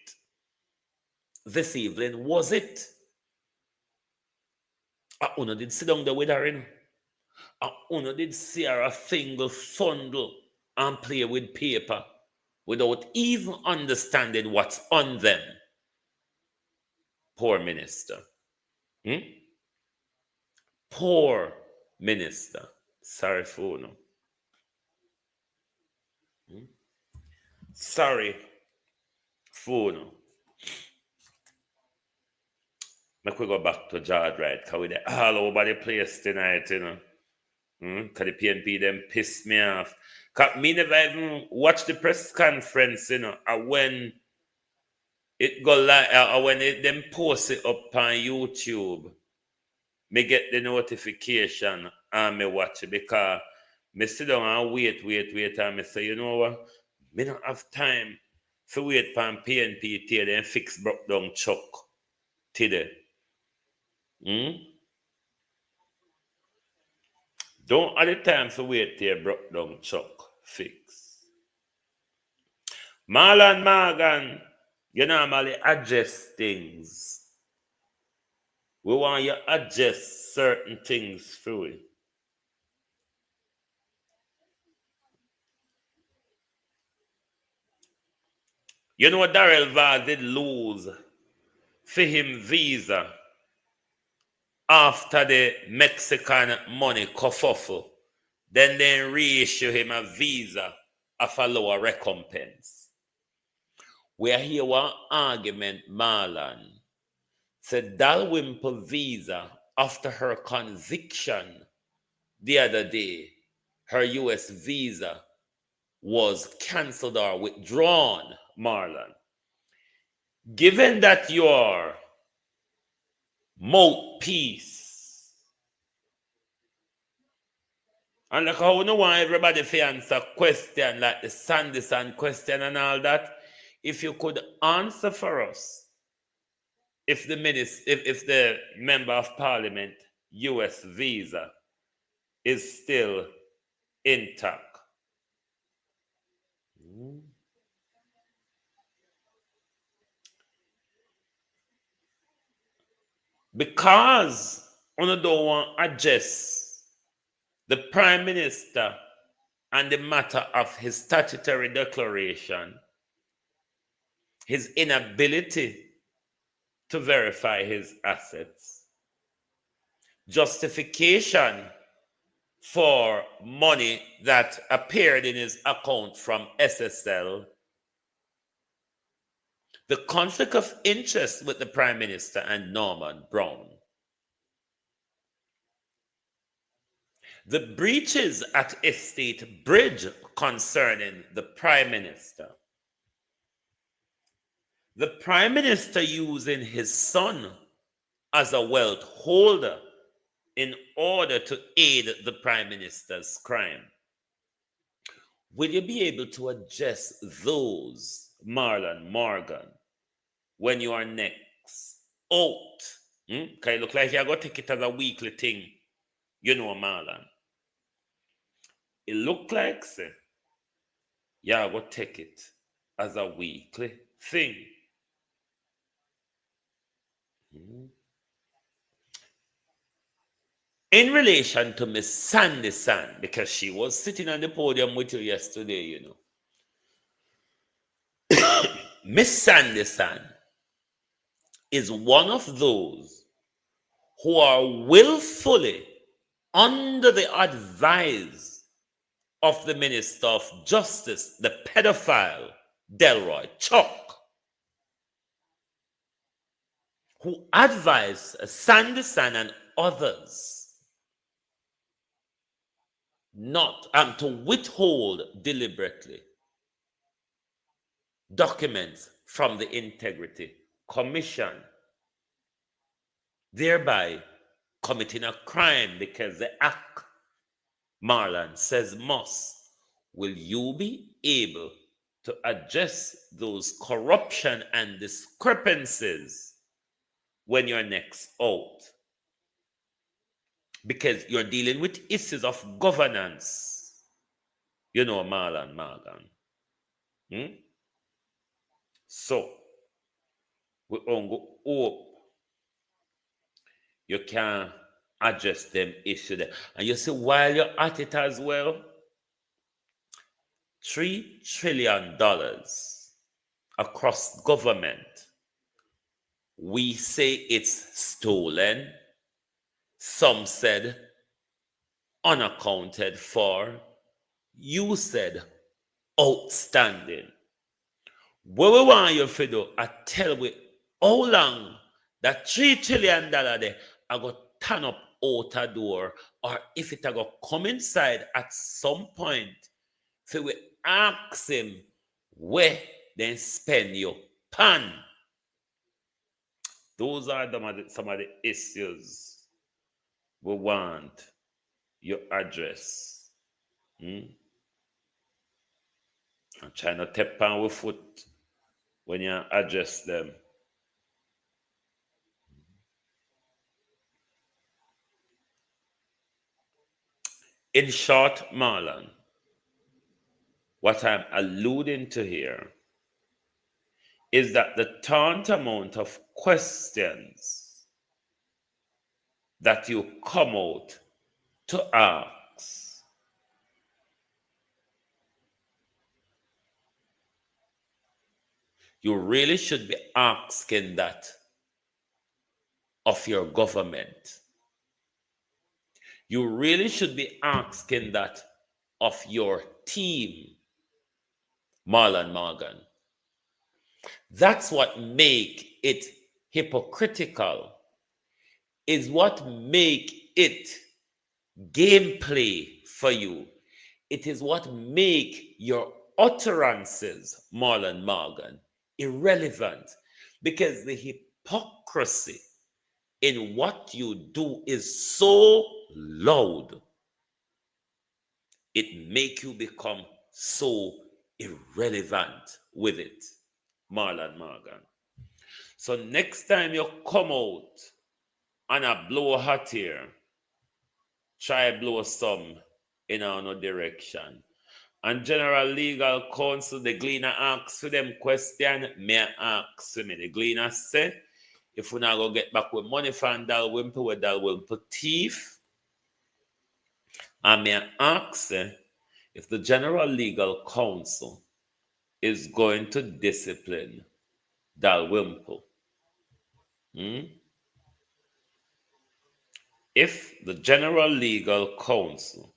this evening was it? I only did sit down there with her in. I only did see her a single fundle and play with paper without even understanding what's on them. Poor minister. Poor minister. Sorry for no. Sorry for no. Make we go back to Jard, right? Because we're all over the place tonight, you know. Because the PNP them pissed me off. Because me never even watch the press conference, you know. And when it go like, when it them post it up on YouTube, me get the notification and me watch it, because me sit down and wait, and me say, you know what? Me don't have time to wait for PNP till then fix broke down Chuck today. Don't have the time to wait till broke down Chuck fix. Marlon Morgan, you normally adjust things. We want you to adjust certain things through it. You know Darrell Vaz did lose for him visa after the Mexican money kerfuffle. Then they reissue him a visa of a lower recompense. We hear one argument, Marlon said Dalrymple visa after her conviction the other day, her US visa was cancelled or withdrawn, Marlon. Given that your mouthpiece, and like how you know want everybody to answer question like the Sanderson question and all that, if you could answer for us, if the member of parliament US visa is still intact. Because on don't want to address the prime minister and the matter of his statutory declaration, his inability to verify his assets, justification for money that appeared in his account from SSL, the conflict of interest with the prime minister and Norman Brown, the breaches at Estate Bridge concerning the prime minister, the prime minister using his son as a wealth holder in order to aid the prime minister's crime. Will you be able to address those, Marlon Morgan, when you are next out? Because it look like you're going to take it as a weekly thing, you know, Marlon. It look like, say, you're going to take it as a weekly thing. In relation to Miss Sandy San, because she was sitting on the podium with you yesterday, you know. Miss Sandy San is one of those who are willfully under the advice of the Minister of Justice, the pedophile Delroy Chuck, who advised Sandy San and others not to withhold deliberately documents from the Integrity Commission, thereby committing a crime because the act, Marlon says must. Will you be able to address those corruption and discrepancies when you're next out? Because you're dealing with issues of governance, you know, Marlon Morgan. So, we hope you can address them issue there. And you see, while you're at it as well, $3 trillion across government, we say it's stolen. Some said unaccounted for. You said outstanding. What we want you to do, I tell you how long that $3 trillion there I go turn up out a door, or if it I go come inside at some point, so we ask him where then spend your pan. Those are some of the issues we want you address. I'm trying to tap on with foot when you address them. In short, Marlon, what I'm alluding to here is that the tantamount of questions that you come out to ask you really should be asking that of your government. You really should be asking that of your team, Marlon Morgan. That's what make it hypocritical, is what make it gameplay for you. It is what make your utterances, Marlon Morgan, irrelevant, because the hypocrisy in what you do is so loud, it make you become so irrelevant with it, Marlon Morgan. So next time you come out on a blow hot here, try blow some in another direction. And General Legal Counsel, the Gleaner asks for them question, may I ask for me. The Gleaner say, if we not go get back with money from Dalrymple, with Dalrymple thief, and may I ask if the General Legal Counsel is going to discipline Dalrymple. If the General Legal Counsel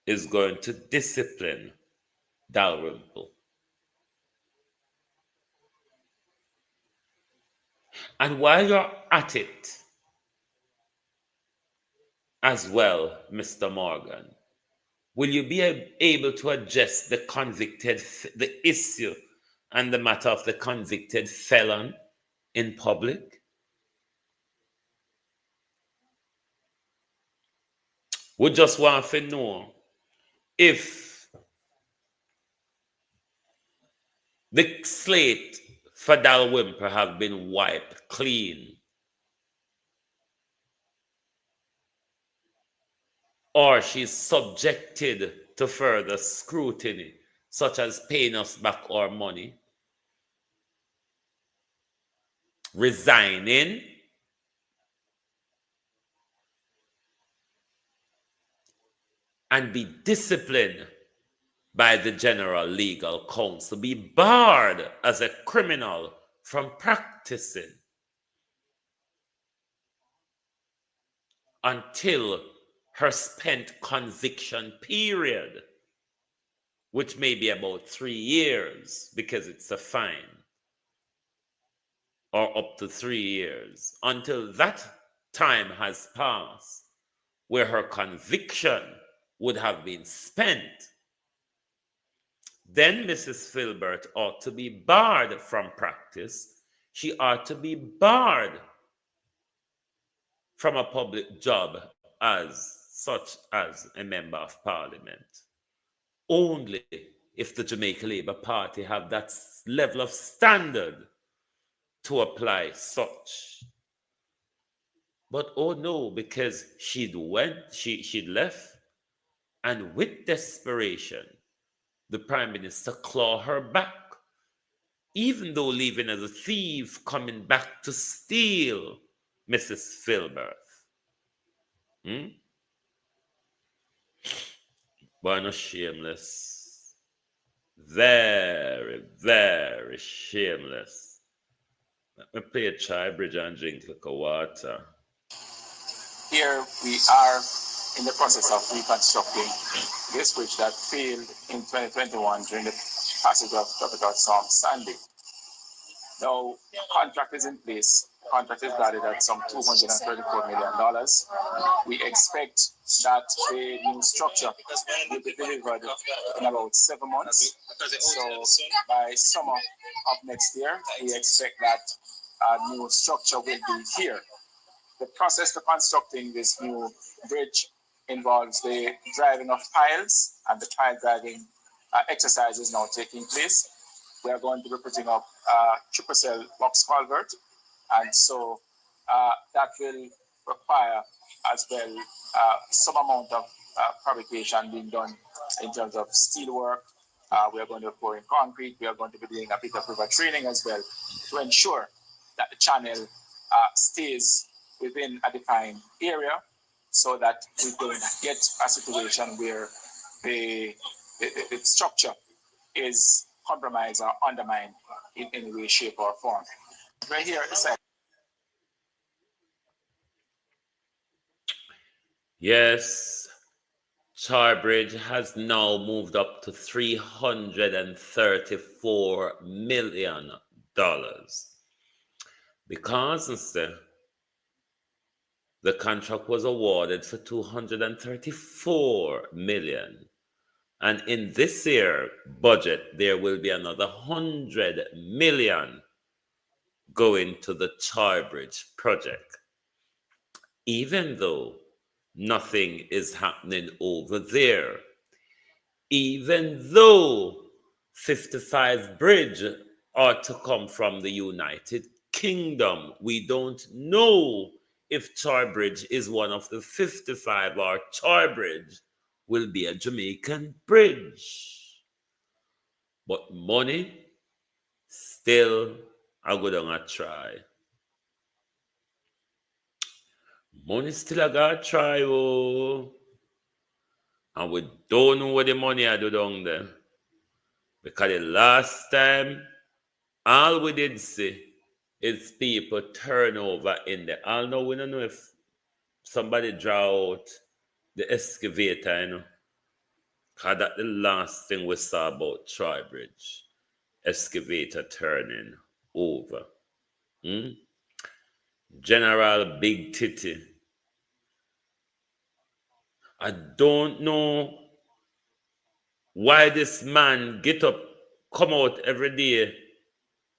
is going to discipline Dalrymple. And while you're at it as well, Mr. Morgan, will you be able to address the issue and the matter of the convicted felon in public? We just want to know if the slate for Dalrymple have been wiped clean, or she's subjected to further scrutiny, such as paying us back our money, resigning, and be disciplined by the General Legal Counsel, be barred as a criminal from practicing until her spent conviction period, which may be about 3 years because it's a fine, or up to 3 years, until that time has passed where her conviction would have been spent. Then Mrs. Filbert ought to be barred from practice. She ought to be barred from a public job such as a member of parliament. Only if the Jamaica Labour Party have that level of standard to apply such. But oh no, because she'd left, and with desperation, the Prime Minister claw her back, even though leaving as a thief, coming back to steal Mrs. Filbert. But no shameless. Very, very shameless. Let me play a chai bridge and drink like a water. Here we are in the process of reconstructing this bridge that failed in 2021 during the passage of Tropical Storm Sandy. Now, contract is in place. Contract is valued at some $234 million. We expect that the new structure will be delivered in about 7 months. So by summer of next year, we expect that a new structure will be here. The process to constructing this new bridge involves the driving of piles, and the pile driving exercise is now taking place. We are going to be putting up a triple cell box culvert, and so that will require as well some amount of fabrication being done in terms of steel work We are going to pour in concrete. We are going to be doing a bit of river training as well to ensure that the channel stays within a defined area so that we don't get a situation where the structure is compromised or undermined in any way, shape, or form. Right here, Yes, Charbridge has now moved up to $334 million because the contract was awarded for $234 million. And in this year budget, there will be another $100 million going to the Charbridge project. Even though nothing is happening over there, even though 55 Bridge are to come from the United Kingdom, we don't know if Charbridge is one of the 55 or Charbridge will be a Jamaican bridge. But money still I go down a try. Money still I gotta try, oh. And we don't know what the money I do down there. Because the last time, all we did see is people turn over in there. All know we don't know if somebody draw out the excavator, you know. Because that's the last thing we saw about Trowbridge. Excavator turning over. General Big Titty. I don't know why this man get up, come out every day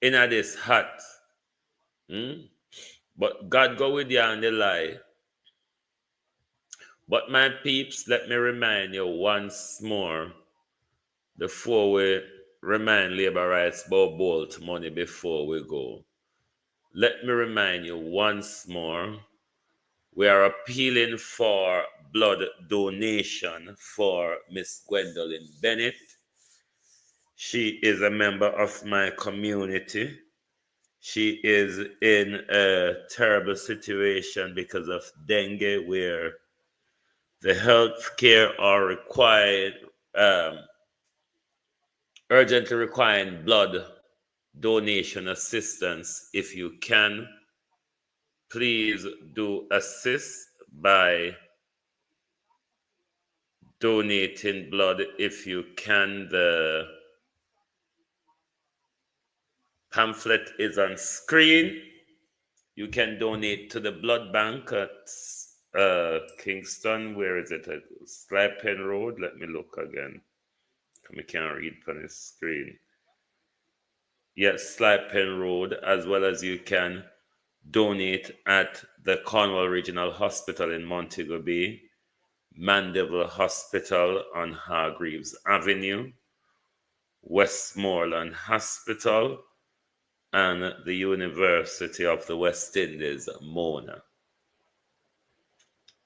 in this hat. But God go with you on the lie. But my peeps, let me remind you once more before we remind labor rights about Bolt money before we go. Let me remind you once more, we are appealing for blood donation for Miss Gwendolyn Bennett. She is a member of my community. She is in a terrible situation because of dengue, where the health care are required, urgently requiring blood donation assistance. If you can, please do assist by donating blood if you can. The pamphlet is on screen. You can donate to the blood bank at Kingston. Where is it? At Sly Pen Road. Let me look again. I can't read from the screen. Yes, Sly Pen Road, as well as you can donate at the Cornwall Regional Hospital in Montego Bay, Mandeville Hospital on Hargreaves Avenue, Westmoreland Hospital, and the University of the West Indies, Mona.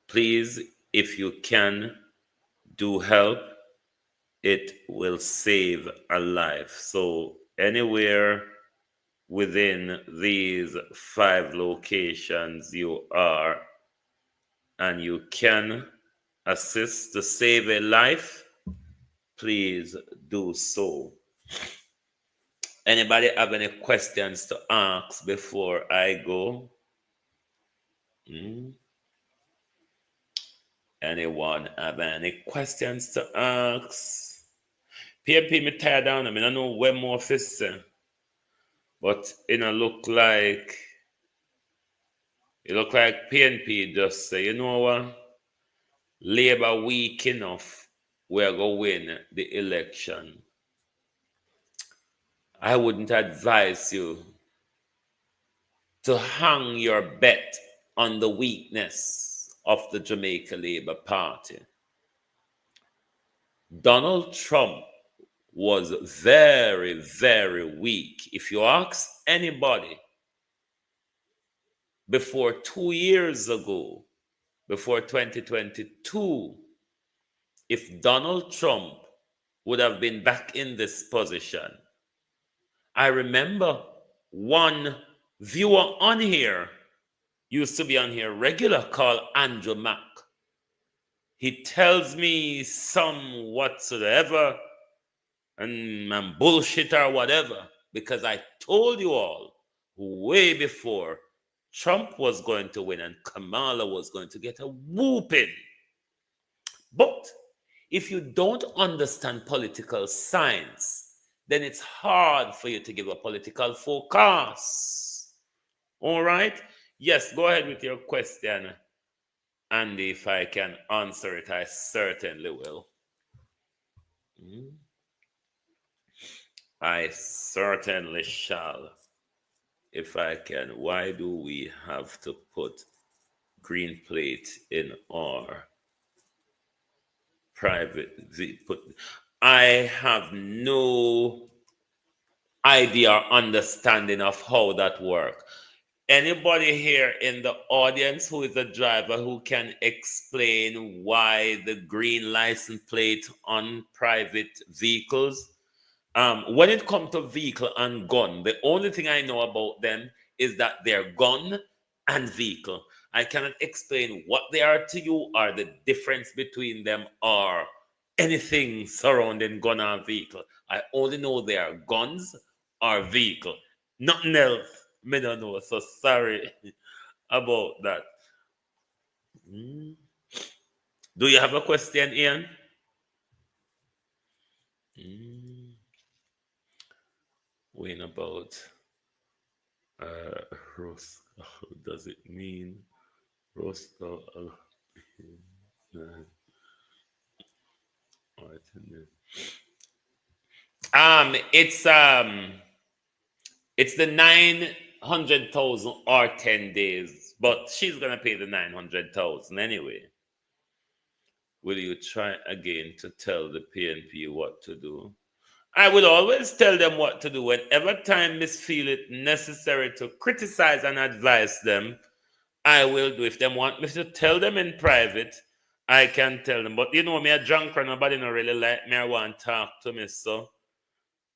Please, if you can, do help. It will save a life. So anywhere within these 5 locations you are and you can assist to save a life, please do so. Anybody have any questions to ask before I go? Anyone have any questions to ask? PMP me tired down. I mean, I know where more fists, but it look like PNP just say, you know what? Labour weak enough, we're going to win the election. I wouldn't advise you to hang your bet on the weakness of the Jamaica Labour Party. Donald Trump was very, very weak. If you ask anybody before 2 years ago, before 2022, if Donald Trump would have been back in this position. I remember one viewer on here used to be on here regular called Andrew Mack. He tells me some whatsoever and bullshit or whatever because I told you all way before Trump was going to win and Kamala was going to get a whooping. But if you don't understand political science, then it's hard for you to give a political forecast. All right? Yes, go ahead with your question. And if I can answer it, I certainly will. I certainly shall. If I can. Why do we have to put green plate in our private? I have no idea or understanding of how that works. Anybody here in the audience who is a driver who can explain why the green license plate on private vehicles? When it comes to vehicle and gun, the only thing I know about them is that they're gun and vehicle. I cannot explain what they are to you or the difference between them or anything surrounding gun and vehicle. I only know they are guns or vehicle. Nothing else. Me don't know. So sorry about that. Do you have a question, Ian? When about roast? What does it mean? Roast? It's the 900,000 or 10 days, but she's gonna pay the 900,000 anyway. Will you try again to tell the PNP what to do? I will always tell them what to do whenever time is feel it necessary to criticize and advise them. I will do. If they want me to tell them in private, I can tell them. But you know me, a drunk and nobody don't really like me or want to talk to me, so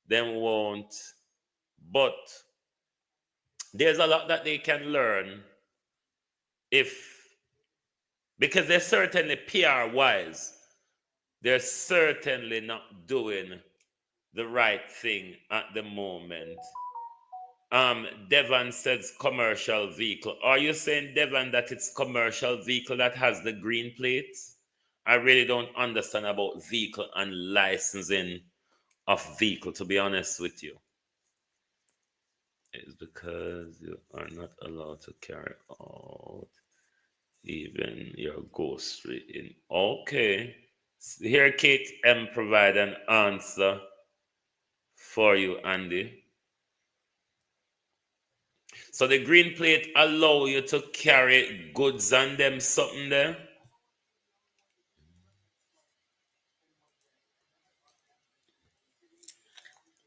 them won't. But there's a lot that they can learn because they're certainly PR wise, they're certainly not doing the right thing at the moment. Devon says commercial vehicle. Are you saying, Devon, that it's commercial vehicle that has the green plates? I really don't understand about vehicle and licensing of vehicle, to be honest with you. It's because you are not allowed to carry out even your grocery in. Okay. Here, Kate M provide an answer for you, Andy. So the green plate allow you to carry goods on them, something there?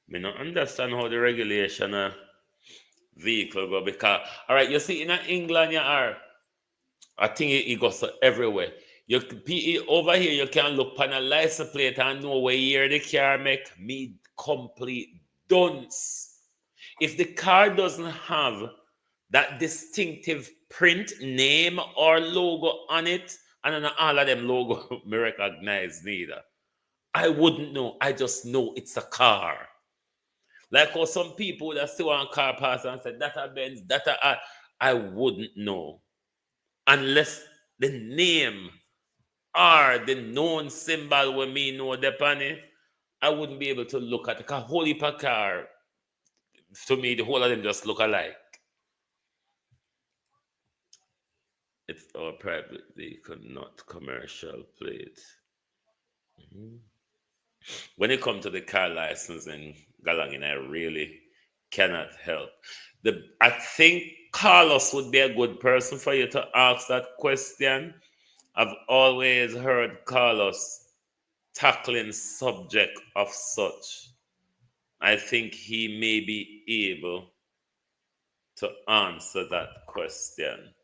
Me not understand how the regulation of vehicle go because, all right, you see in England you are, I think it goes everywhere. You over here you can look on a license plate and know where year the car make. Me complete dunce. If the car doesn't have that distinctive print, name, or logo on it, and not all of them logo me recognize neither, I wouldn't know. I just know it's a car. Like how some people that see one car pass and say that a Benz, that a I wouldn't know unless the name or the known symbol with me know depend it. I wouldn't be able to look at a whole heap of car. To me, the whole of them just look alike. It's our private vehicle, not commercial plate. When it comes to the car licensing, Galangin, I really cannot help. I think Carlos would be a good person for you to ask that question. I've always heard Carlos tackling subject of such. I think he may be able to answer that question.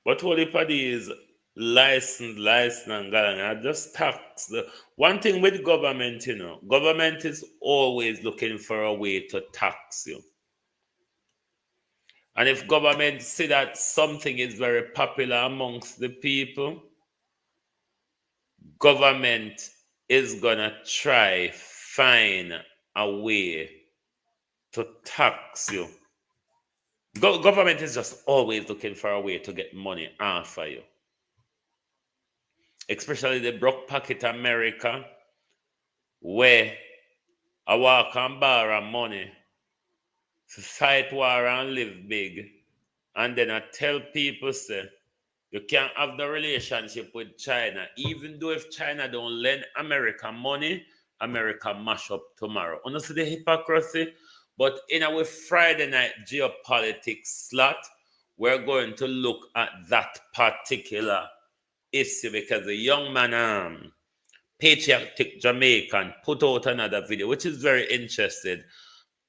But what if these license and galang, I just tax the one thing with government, government is always looking for a way to tax you. And if government see that something is very popular amongst the people, government is gonna try find a way to tax you. Government is just always looking for a way to get money off of you. Especially the broke pocket America, where I walk and borrow money to fight war and live big. And then I tell people, say, you can't have the relationship with China. Even though if China don't lend America money, America mash up tomorrow. Honestly, the hypocrisy. But in our Friday night geopolitics slot, we're going to look at that particular issue because the young man, patriotic Jamaican, put out another video, which is very interesting.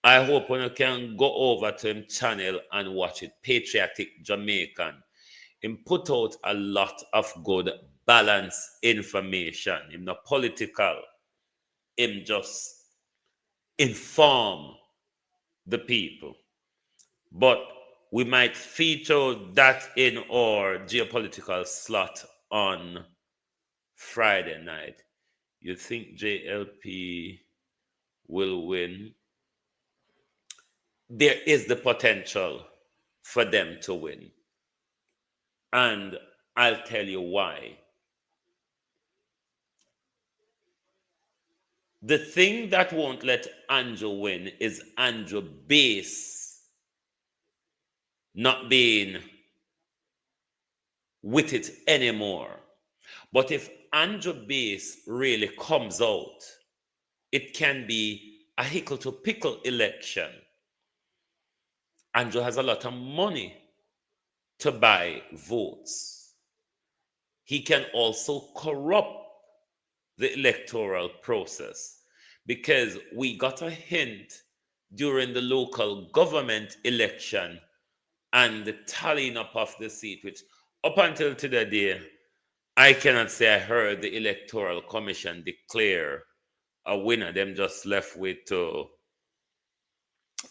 I hope you can go over to him channel and watch it. Patriotic Jamaican. Him put out a lot of good balanced information. Him not political. Him just inform the people. But we might feature that in our geopolitical slot on Friday night. You think JLP will win? There is the potential for them to win. And I'll tell you why. The thing that won't let Andrew win is Andrew base not being with it anymore. But if Andrew base really comes out, it can be a hickle to pickle election. Andrew has a lot of money to buy votes. He can also corrupt the electoral process because we got a hint during the local government election and the tallying up of the seat, which up until today, I cannot say I heard the Electoral Commission declare a winner. Them just left with to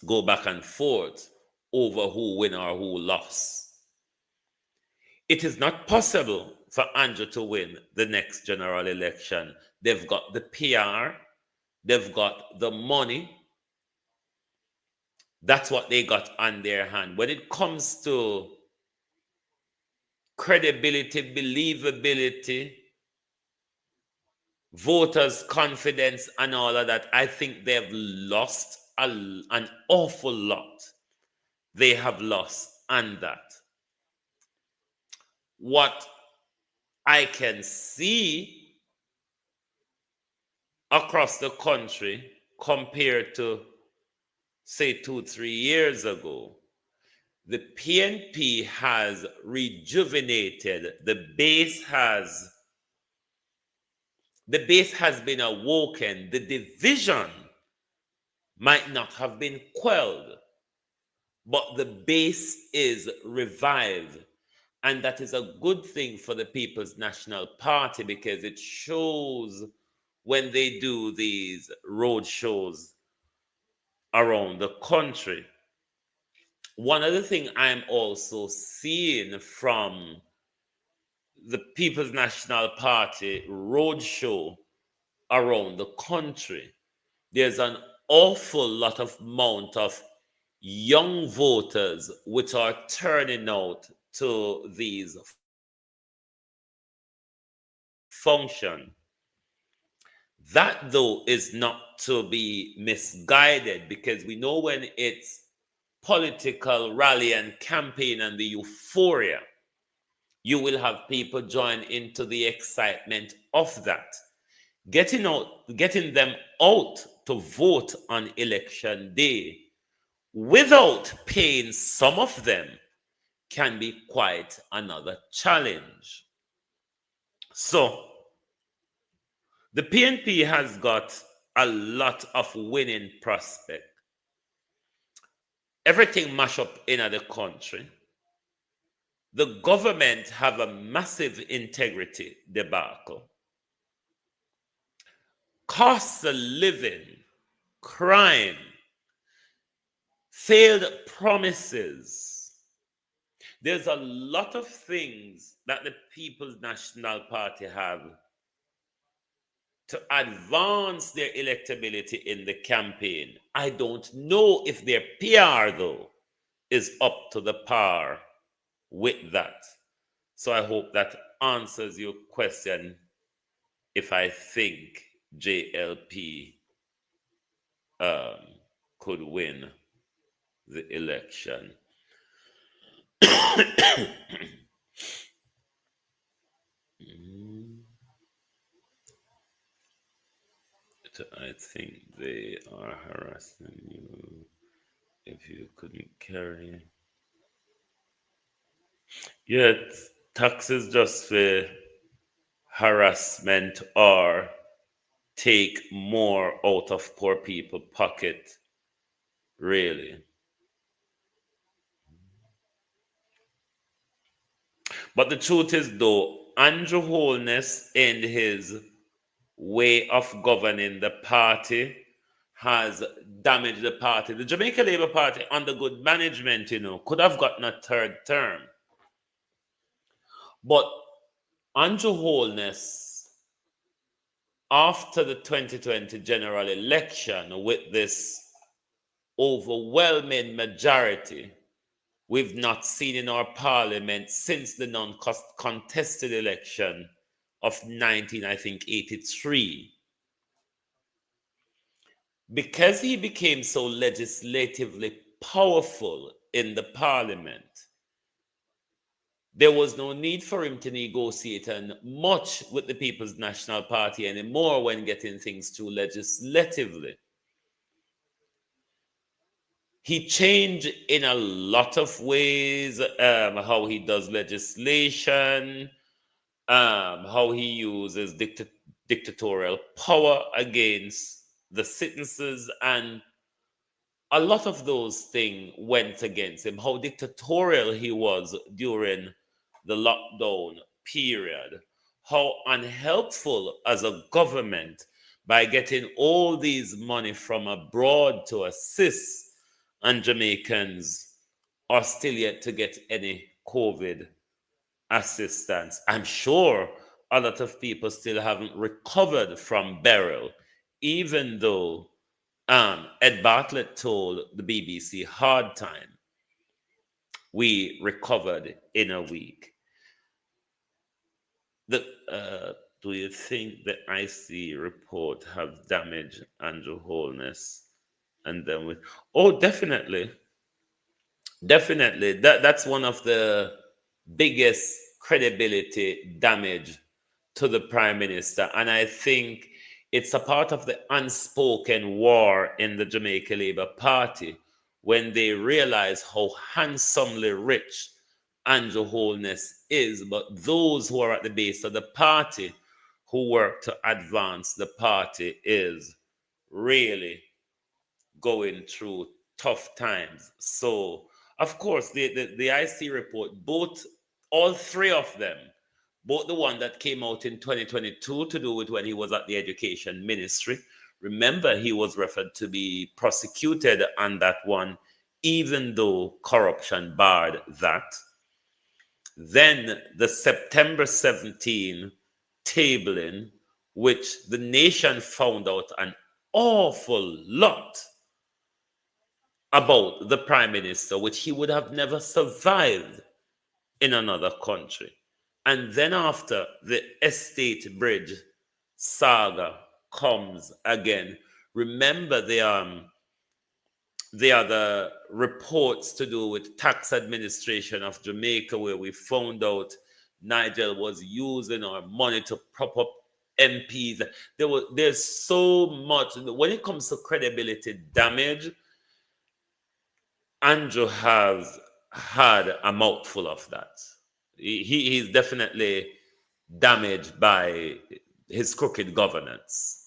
go back and forth over who win or who lost. It is not possible for Andrew to win the next general election. They've got the PR, they've got the money. That's what they got on their hand. When it comes to credibility, believability, voters' confidence, and all of that, I think they've lost an awful lot. They have lost on that. What I can see across the country compared to, say, 2-3 years ago, the PNP has rejuvenated. The base has been awoken. The division might not have been quelled, but the base is revived. And that is a good thing for the People's National Party because it shows when they do these road shows around the country. One other thing I'm also seeing from the People's National Party roadshow around the country, there's an awful lot of amount of young voters which are turning out to these functions. That, though, is not to be misguided because we know when it's political rally and campaign and the euphoria, you will have people join into the excitement of that. Getting them out to vote on election day without paying some of them can be quite another challenge. So the PNP has got a lot of winning prospect. Everything mash up in the country. the government have a massive integrity debacle. Costs of living, crime, failed promises. There's a lot of things that the People's National Party have to advance their electability in the campaign. I don't know if their PR, though, is up to the par with that. So I hope that answers your question if I think JLP could win the election. I think they are harassing you if you couldn't carry. Yeah, taxes just for harassment or take more out of poor people's pocket, really. But the truth is, though, Andrew Holness and his way of governing the party has damaged the party. The Jamaica Labour Party, under good management, could have gotten a third term. But Andrew Holness, after the 2020 general election, with this overwhelming majority we've not seen in our parliament since the non-contested election of 1983. Because he became so legislatively powerful in the parliament, there was no need for him to negotiate much with the People's National Party anymore when getting things through legislatively. He changed in a lot of ways how he does legislation, how he uses dictatorial power against the citizens, and a lot of those things went against him. How dictatorial he was during the lockdown period, how unhelpful as a government by getting all these money from abroad to assist, and Jamaicans are still yet to get any COVID assistance. I'm sure a lot of people still haven't recovered from Beryl, even though Ed Bartlett told the BBC hard time. We recovered in a week. Do you think the IC report have damaged Andrew Holness? And then definitely. Definitely. That's one of the biggest credibility damage to the Prime Minister. And I think it's a part of the unspoken war in the Jamaica Labour Party when they realize how handsomely rich Andrew Holness is, but those who are at the base of the party who work to advance the party is really going through tough times. So, of course, the IC report, all three of them, both the one that came out in 2022 to do with when he was at the Education Ministry. Remember, he was referred to be prosecuted on that one, even though corruption barred that. Then the September 17 tabling, which the nation found out an awful lot about the Prime Minister, which he would have never survived in another country. And then after the Estate Bridge saga comes again, remember the other reports to do with tax administration of Jamaica, where we found out Nigel was using our money to prop up MPs. There's so much. When it comes to credibility damage, Andrew has had a mouthful of that. He's definitely damaged by his crooked governance.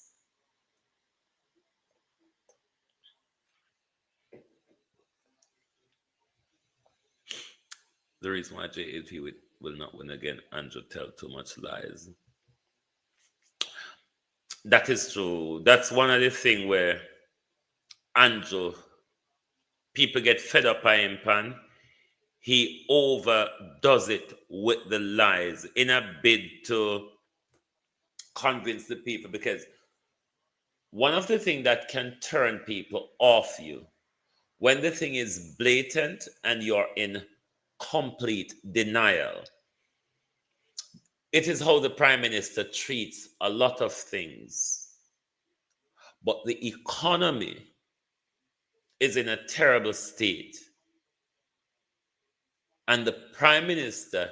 the reason why JLP will not win again, Andrew tell too much lies. That is true. That's one of the things where Andrew, people get fed up by him, pan. He overdoes it with the lies in a bid to convince the people, because one of the things that can turn people off you when the thing is blatant and you're in complete denial, it is how the Prime Minister treats a lot of things. But the economy is in a terrible state. And the Prime Minister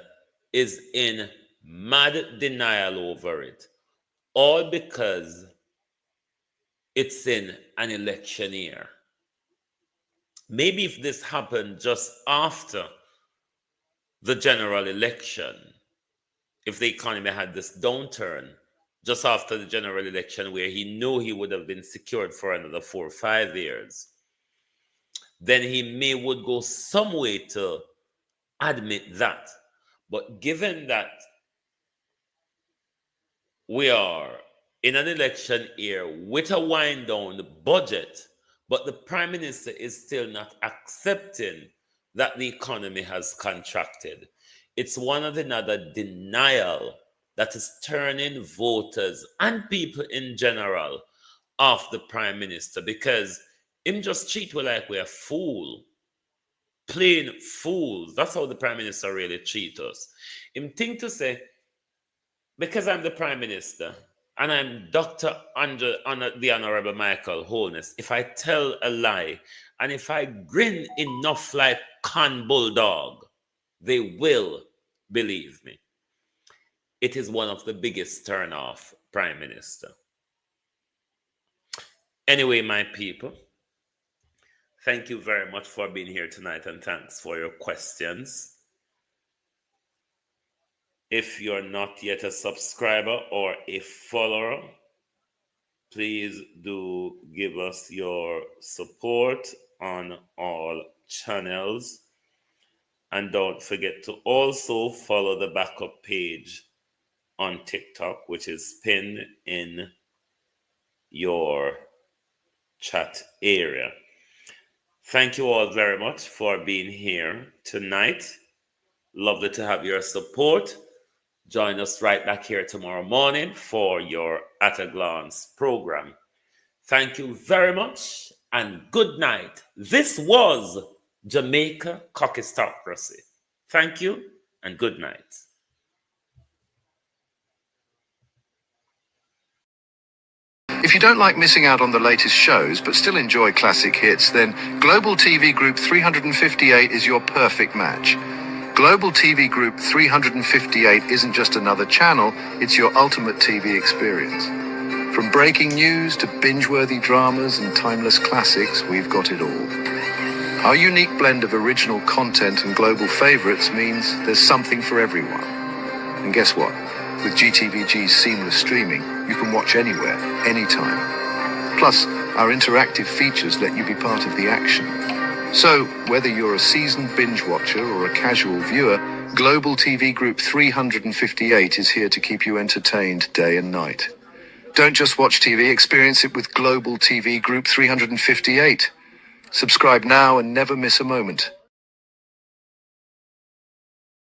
is in mad denial over it. All because it's in an election year. Maybe if this happened just after the general election, if the economy had this downturn just after the general election where he knew he would have been secured for another 4 or 5 years, then he would go some way to admit that. But given that we are in an election year with a wind down budget, but the Prime Minister is still not accepting that the economy has contracted. It's one of another denial that is turning voters and people in general off the Prime Minister, because him just treat we like we're a fool. Plain fools. That's how the Prime Minister really treat us. Him think to say, because I'm the Prime Minister and I'm Dr. the Honorable Michael Holness, if I tell a lie and if I grin enough like Con Bulldog, they will believe me. It is one of the biggest turn-off Prime Minister. Anyway, my people, thank you very much for being here tonight, and thanks for your questions. If you're not yet a subscriber or a follower, please do give us your support on all channels. And don't forget to also follow the backup page on TikTok, which is pinned in your chat area. Thank you all very much for being here tonight. Lovely to have your support. Join us right back here tomorrow morning for your At a Glance program. Thank you very much and good night. This was Jamaica Kakistocracy. Thank you and good night. If you don't like missing out on the latest shows but still enjoy classic hits, then Global TV Group 358 is your perfect match. Global TV Group 358 isn't just another channel, it's your ultimate TV experience. From breaking news to binge-worthy dramas and timeless classics, we've got it all. Our unique blend of original content and global favorites means there's something for everyone. And guess what? With GTVG's seamless streaming, you can watch anywhere, anytime. Plus, our interactive features let you be part of the action. So, whether you're a seasoned binge watcher or a casual viewer, Global TV Group 358 is here to keep you entertained day and night. Don't just watch TV, experience it with Global TV Group 358. Subscribe now and never miss a moment.